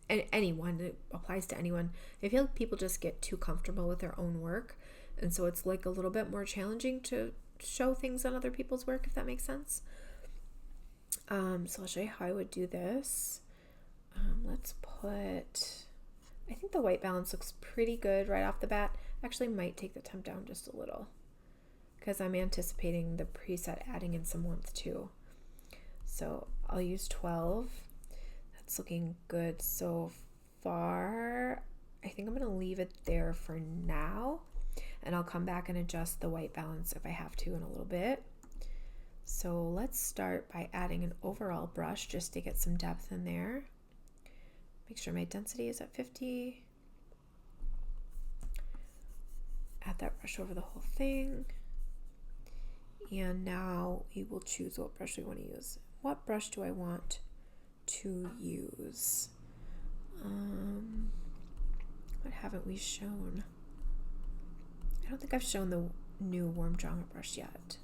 anyone, it applies to anyone, I feel like people just get too comfortable with their own work, and so it's like a little bit more challenging to show things on other people's work, if that makes sense. So I'll show you how I would do this. Let's put, I think the white balance looks pretty good right off the bat. Actually might take the temp down just a little. because I'm anticipating the preset adding in some warmth too. So I'll use 12. That's looking good so far. I think I'm going to leave it there for now, and I'll come back and adjust the white balance if I have to in a little bit. So let's start by adding an overall brush just to get some depth in there. Make sure my density is at 50. Add that brush over the whole thing. And now we will choose what brush we want to use. What brush do I want to use? What haven't we shown? I don't think I've shown the new warm drama brush yet.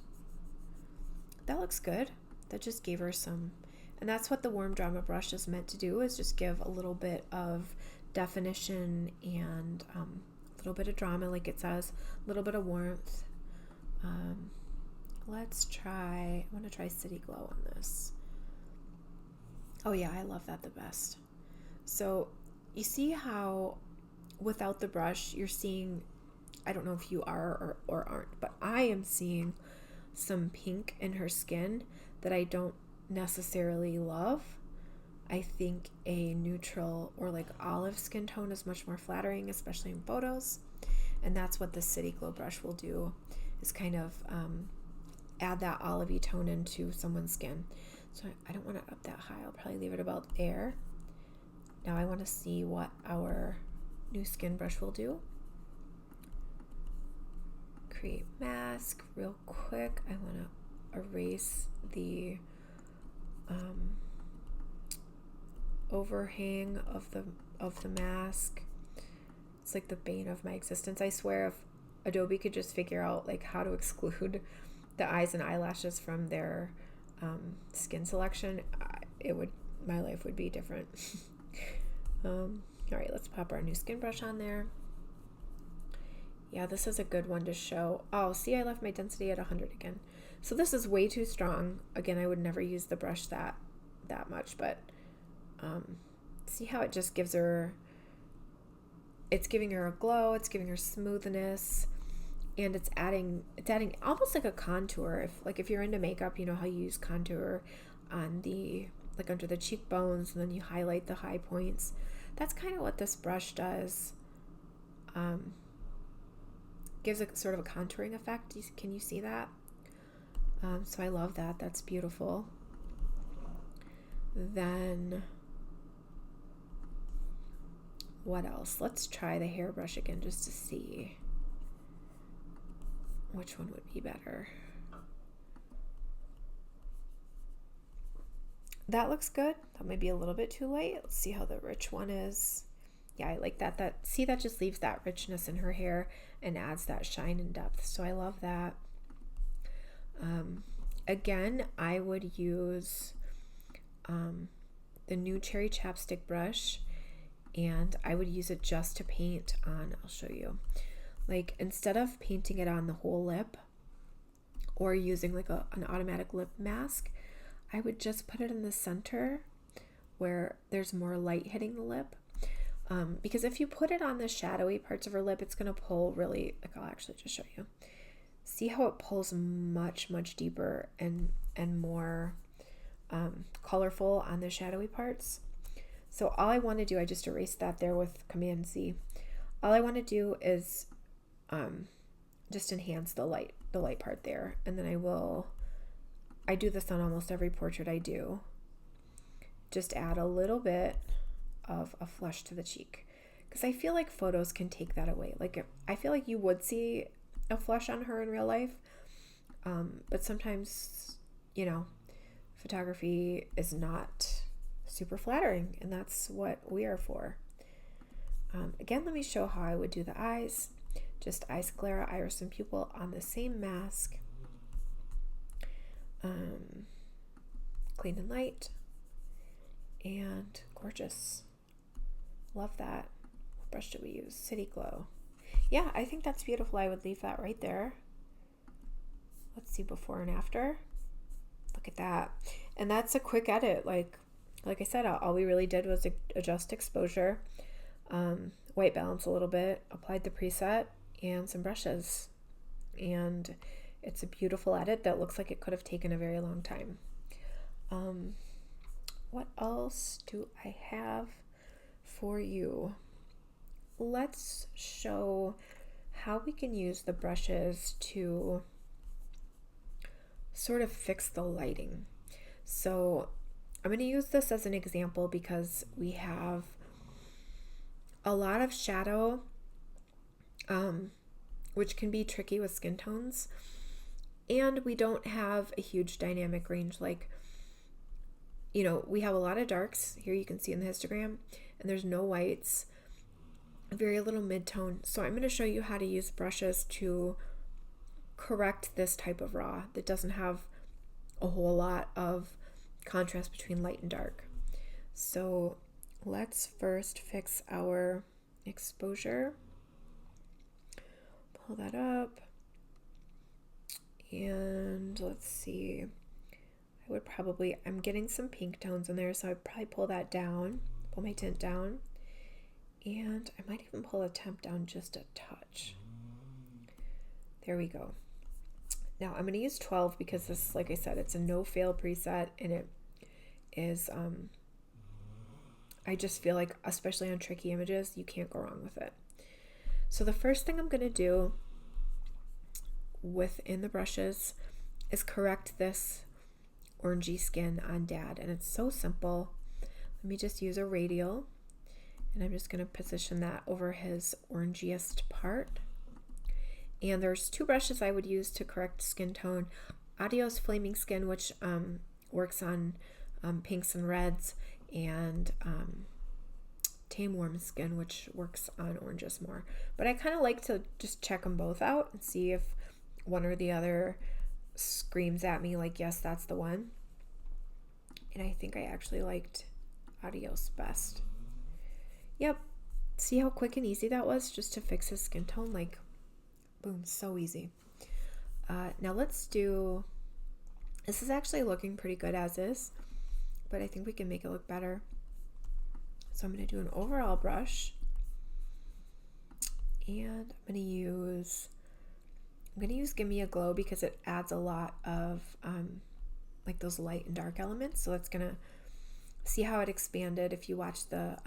That looks good. That just gave her some, and that's what the warm drama brush is meant to do, is just give a little bit of definition and a little bit of drama, like it says, a little bit of warmth. Let's try, I want to try City Glow on this. Oh yeah, I love that the best. So you see how without the brush you're seeing, I don't know if you are or aren't, but I am seeing some pink in her skin that I don't necessarily love. I think a neutral or like olive skin tone is much more flattering, especially in photos. And that's what the City Glow brush will do, is kind of add that olivey tone into someone's skin. So I don't want to up that high. I'll probably leave it about there. Now I want to see what our new skin brush will do. Create mask real quick. I want to erase the overhang of the mask. It's like the bane of my existence. I swear if Adobe could just figure out like how to exclude the eyes and eyelashes from their skin selection, my life would be different. All right, let's pop our new skin brush on there. Yeah, this is a good one to show. Oh, see, I left my density at 100 again. So this is way too strong. Again, I would never use the brush that much, but see how it just gives her, it's giving her a glow, it's giving her smoothness, and it's adding almost like a contour. If you're into makeup, you know how you use contour on the, like under the cheekbones, and then you highlight the high points. That's kind of what this brush does. Gives a sort of a contouring effect. Can you see that? So I love that. That's beautiful. Then what else? Let's try the hairbrush again just to see which one would be better. That looks good. That might be a little bit too light. Let's see how the rich one is. Yeah, I like that. See, that just leaves that richness in her hair and adds that shine and depth. So I love that. Again, I would use the new cherry chapstick brush, and I would use it just to paint on, I'll show you. Like, instead of painting it on the whole lip or using like an automatic lip mask, I would just put it in the center where there's more light hitting the lip. Because if you put it on the shadowy parts of her lip, it's going to pull really, like, I'll actually just show you. See how it pulls much, much deeper and more colorful on the shadowy parts. So all I want to do, I just erased that there with Command Z. All I want to do is just enhance the light part there. And then I do this on almost every portrait I do. Just add a little bit of a flush to the cheek, because I feel like photos can take that away. Like, I feel like you would see a flush on her in real life, but sometimes, you know, photography is not super flattering, and that's what we are for. Again, let me show how I would do the eyes. Just eye sclera, iris, and pupil on the same mask. Clean and light, and gorgeous. Love that. What brush do we use? City Glow. Yeah, I think that's beautiful. I would leave that right there. Let's see before and after. Look at that. And that's a quick edit. Like I said, all we really did was adjust exposure, white balance a little bit, applied the preset and some brushes. And It's a beautiful edit that looks like it could have taken a very long time. What else do I have for you? Let's show how we can use the brushes to sort of fix the lighting. So I'm going to use this as an example because we have a lot of shadow, which can be tricky with skin tones, and we don't have a huge dynamic range. Like, you know, we have a lot of darks here, you can see in the histogram, and there's no whites, very little mid-tone. So I'm going to show you how to use brushes to correct this type of raw that doesn't have a whole lot of contrast between light and dark. So let's first fix our exposure. Pull that up, and let's see, I'm getting some pink tones in there, so I'd probably pull that down, pull my tint down, and I might even pull a temp down just a touch. There we go. Now I'm going to use 12 because this, like I said, it's a no-fail preset, and it is, I just feel like, especially on tricky images, you can't go wrong with it. So the first thing I'm going to do within the brushes is correct this orangey skin on Dad, and it's so simple. Let me just use a radial, and I'm just going to position that over his orangiest part. And there's two brushes I would use to correct skin tone. Adios Flaming Skin, which works on pinks and reds, and Tame Warm Skin, which works on oranges more. But I kind of like to just check them both out and see if one or the other screams at me like, yes, that's the one. And I think I actually liked Adios best. Yep. See how quick and easy that was just to fix his skin tone? Like, boom, so easy. Now let's do, this is actually looking pretty good as is, but I think we can make it look better. So I'm going to do an overall brush, and I'm going to use Give Me a Glow because it adds a lot of like those light and dark elements. So that's going to see how it expanded. If you watch the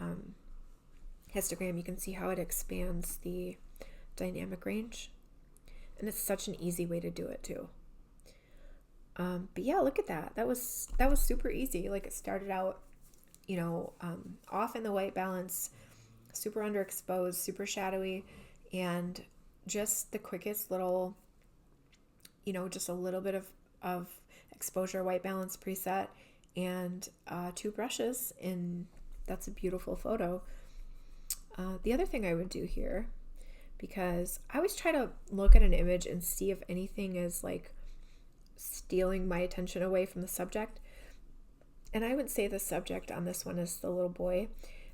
histogram, you can see how it expands the dynamic range, and it's such an easy way to do it too. But yeah, look at that. That was super easy. Like, it started out, you know, off in the white balance, super underexposed, super shadowy, and just the quickest little, you know, just a little bit of exposure white balance preset, and 2 brushes, and that's a beautiful photo. The other thing I would do here, because I always try to look at an image and see if anything is like stealing my attention away from the subject. And I would say the subject on this one is the little boy.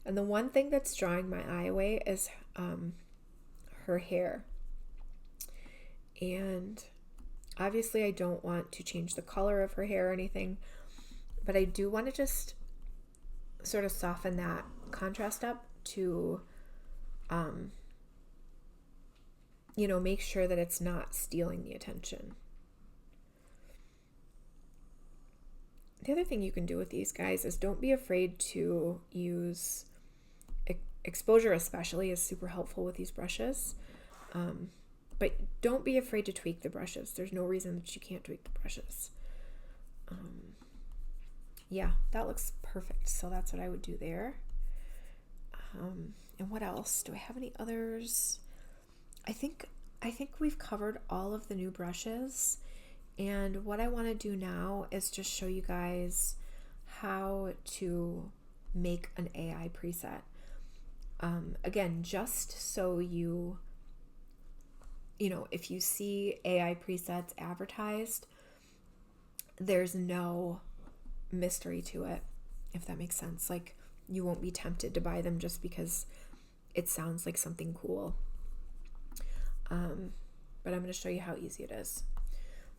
And the one thing that's drawing my eye away is her hair. And obviously I don't want to change the color of her hair or anything, but I do want to just sort of soften that contrast up to, you know, make sure that it's not stealing the attention. The other thing you can do with these guys is don't be afraid to use exposure, especially, is super helpful with these brushes. But don't be afraid to tweak the brushes. There's no reason that you can't tweak the brushes. Yeah, that looks perfect. So that's what I would do there. And what else? Do I have any others? I think we've covered all of the new brushes. And what I want to do now is just show you guys how to make an AI preset. Again, just so you know, if you see AI presets advertised, there's no mystery to it, if that makes sense. Like, you won't be tempted to buy them just because it sounds like something cool. But I'm going to show you how easy it is.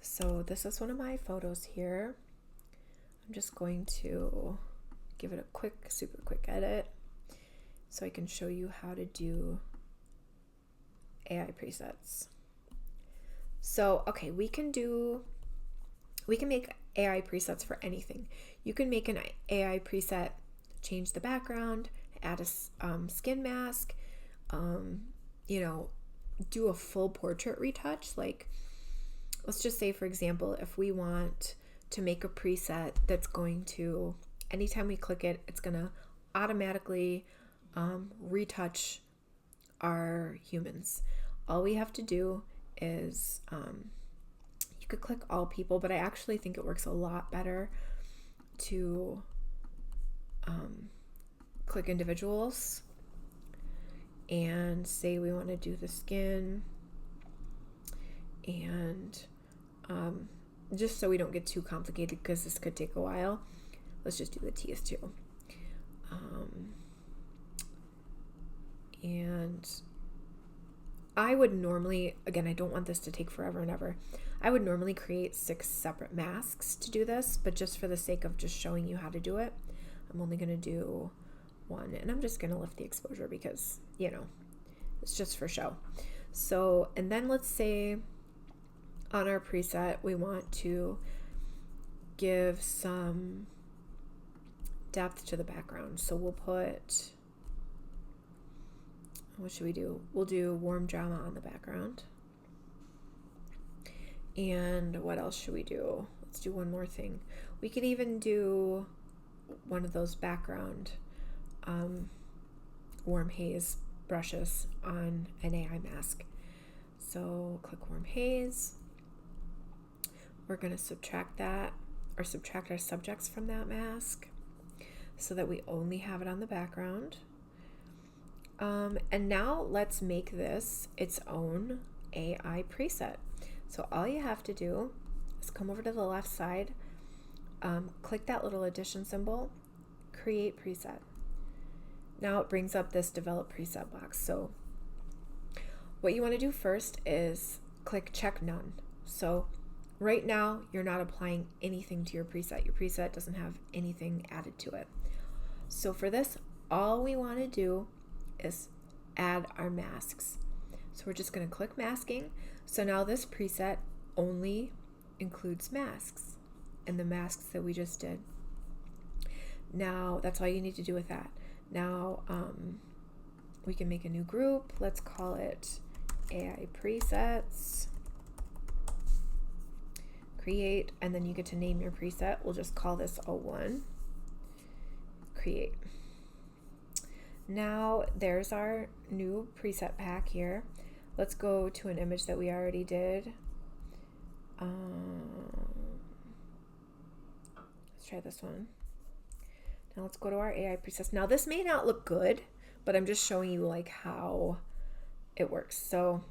So this is one of my photos here. I'm just going to give it a super quick edit so I can show you how to do AI presets. So, okay, we can make AI presets for anything. You can make an AI preset, change the background, add a skin mask, do a full portrait retouch. Like, let's just say, for example, if we want to make a preset that's going to, anytime we click it, it's going to automatically retouch our humans. All we have to do is, you could click all people, but I actually think it works a lot better to click individuals and say we want to do the skin, and just so we don't get too complicated, because this could take a while, let's just do the teeth too. And I would normally, again, I don't want this to take forever and ever. I would normally create 6 separate masks to do this, but just for the sake of just showing you how to do it, I'm only going to do 1, and I'm just going to lift the exposure because, it's just for show. So, and then let's say on our preset, we want to give some depth to the background. So we'll put, what should we do? We'll do warm drama on the background. And what else should we do? Let's do one more thing. We could even do one of those background warm haze brushes on an AI mask. So click warm haze. We're going to subtract that, or subtract our subjects from that mask so that we only have it on the background. And now let's make this its own AI preset. So all you have to do is come over to the left side, click that little addition symbol, create preset. Now it brings up this develop preset box. So what you want to do first is click check none. So right now you're not applying anything to your preset. Your preset doesn't have anything added to it. So for this, all we want to do is add our masks. So we're just going to click masking. So now this preset only includes masks and the masks that we just did. Now that's all you need to do with that. Now we can make a new group. Let's call it AI presets. Create, and then you get to name your preset. We'll just call this 01. Create. Now there's our new preset pack here. Let's go to an image that we already did. Let's try this one. Now let's go to our AI presets. Now this may not look good, but I'm just showing you like how it works. So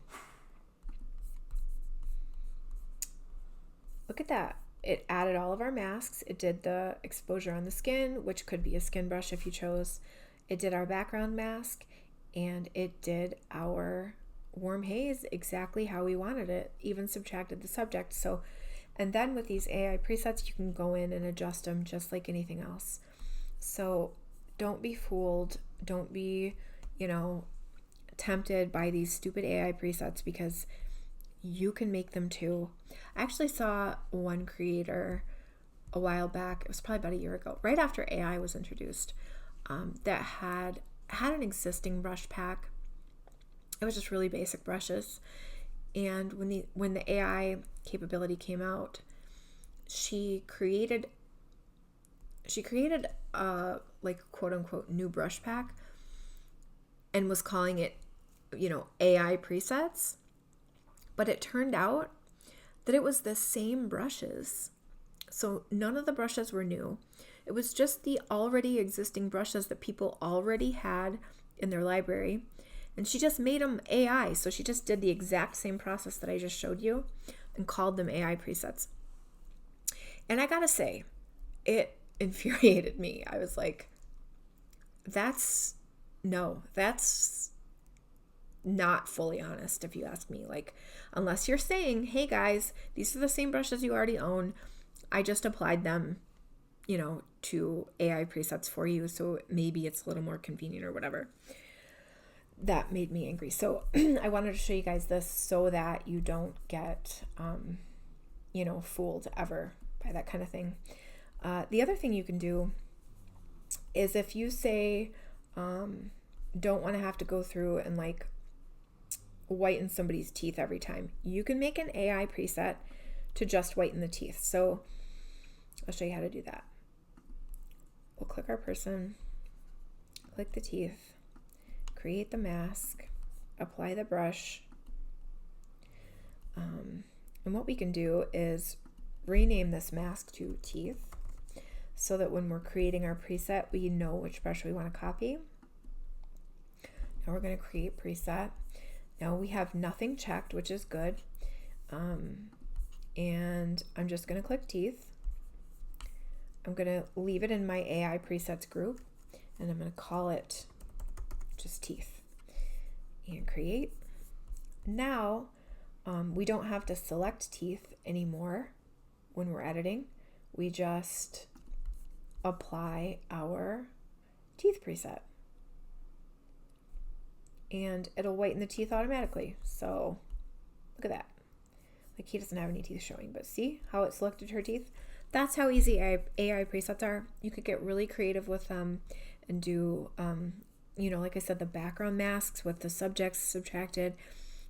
look at that. It added all of our masks. It did the exposure on the skin, which could be a skin brush if you chose. It did our background mask, and it did our warm haze exactly how we wanted it, even subtracted the subject. So, and then with these AI presets, you can go in and adjust them just like anything else. So don't be fooled. Don't be, tempted by these stupid AI presets, because you can make them too. I actually saw one creator a while back, it was probably about a year ago, right after AI was introduced, that had an existing brush pack. It was just really basic brushes, and when the AI capability came out, she created a like quote unquote new brush pack and was calling it AI presets, but it turned out that it was the same brushes. So none of the brushes were new. It was just the already existing brushes that people already had in their library, and she just made them AI. So she just did the exact same process that I just showed you and called them AI presets. And I gotta say, it infuriated me. I was like, that's not fully honest, if you ask me. Like, unless you're saying, hey guys, these are the same brushes you already own, I just applied them, to AI presets for you, so maybe it's a little more convenient or whatever. that made me angry. So I wanted to show you guys this so that you don't get, fooled ever by that kind of thing. The other thing you can do is if you say, don't want to have to go through and like whiten somebody's teeth every time, you can make an AI preset to just whiten the teeth. So I'll show you how to do that. We'll click our person, click the teeth, create the mask, apply the brush. And what we can do is rename this mask to teeth so that when we're creating our preset, we know which brush we want to copy. Now we're going to create preset. Now we have nothing checked, which is good. And I'm just going to click teeth. I'm going to leave it in my AI presets group, and I'm going to call it just teeth and create. Now we don't have to select teeth anymore when we're editing. We just apply our teeth preset and it'll whiten the teeth automatically. So look at that. Like, he doesn't have any teeth showing, but see how it selected her teeth? That's how easy AI presets are. You could get really creative with them and do, like I said, the background masks with the subjects subtracted.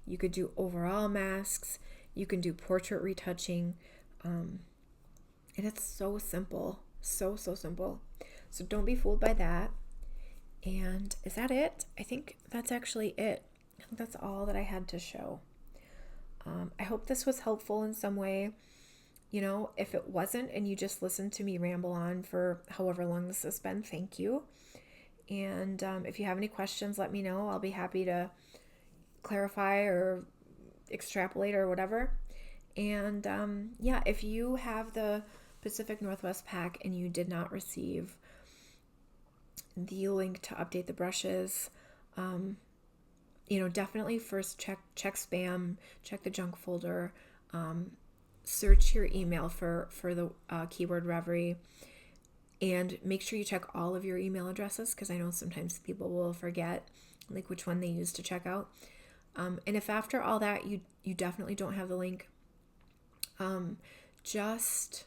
You could do overall masks. You can do portrait retouching. And it's so simple. So simple. So don't be fooled by that. And is that it? I think that's actually it. I think that's all that I had to show. I hope this was helpful in some way. If it wasn't and you just listened to me ramble on for however long this has been, thank you. And if you have any questions, let me know. I'll be happy to clarify or extrapolate or whatever. And if you have the Pacific Northwest pack and you did not receive the link to update the brushes, definitely first check spam, check the junk folder, search your email for the keyword Reverie, and make sure you check all of your email addresses, because I know sometimes people will forget like which one they use to check out. And if after all that you definitely don't have the link, just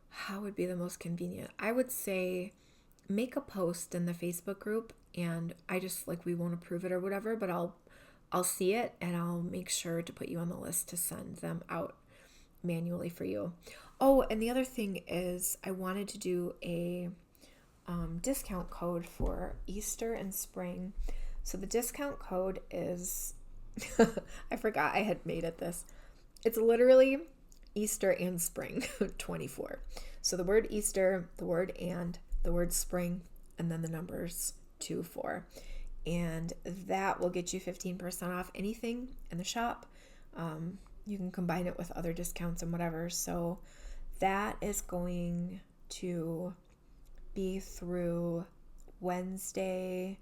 how would be the most convenient? I would say make a post in the Facebook group, and we won't approve it or whatever, but I'll see it and I'll make sure to put you on the list to send them out manually for you. Oh, and the other thing is I wanted to do a discount code for Easter and spring. So the discount code is I forgot I had made it this. It's literally Easter and spring 24. So the word Easter, the word and, the word spring, and then the numbers 24. And that will get you 15% off anything in the shop. You can combine it with other discounts and whatever. So that is going to be through Wednesday.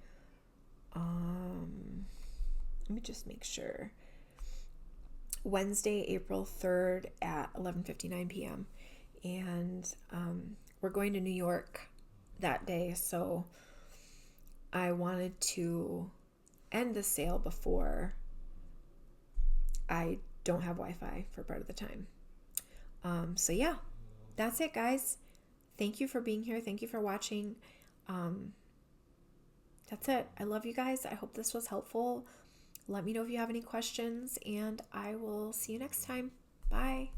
Let me just make sure. Wednesday, April 3rd at 11:59 p.m. And we're going to New York that day, so I wanted to end the sale before I don't have Wi-Fi for part of the time. So yeah, that's it, guys. Thank you for being here. Thank you for watching. That's it. I love you guys. I hope this was helpful. Let me know if you have any questions, and I will see you next time. Bye.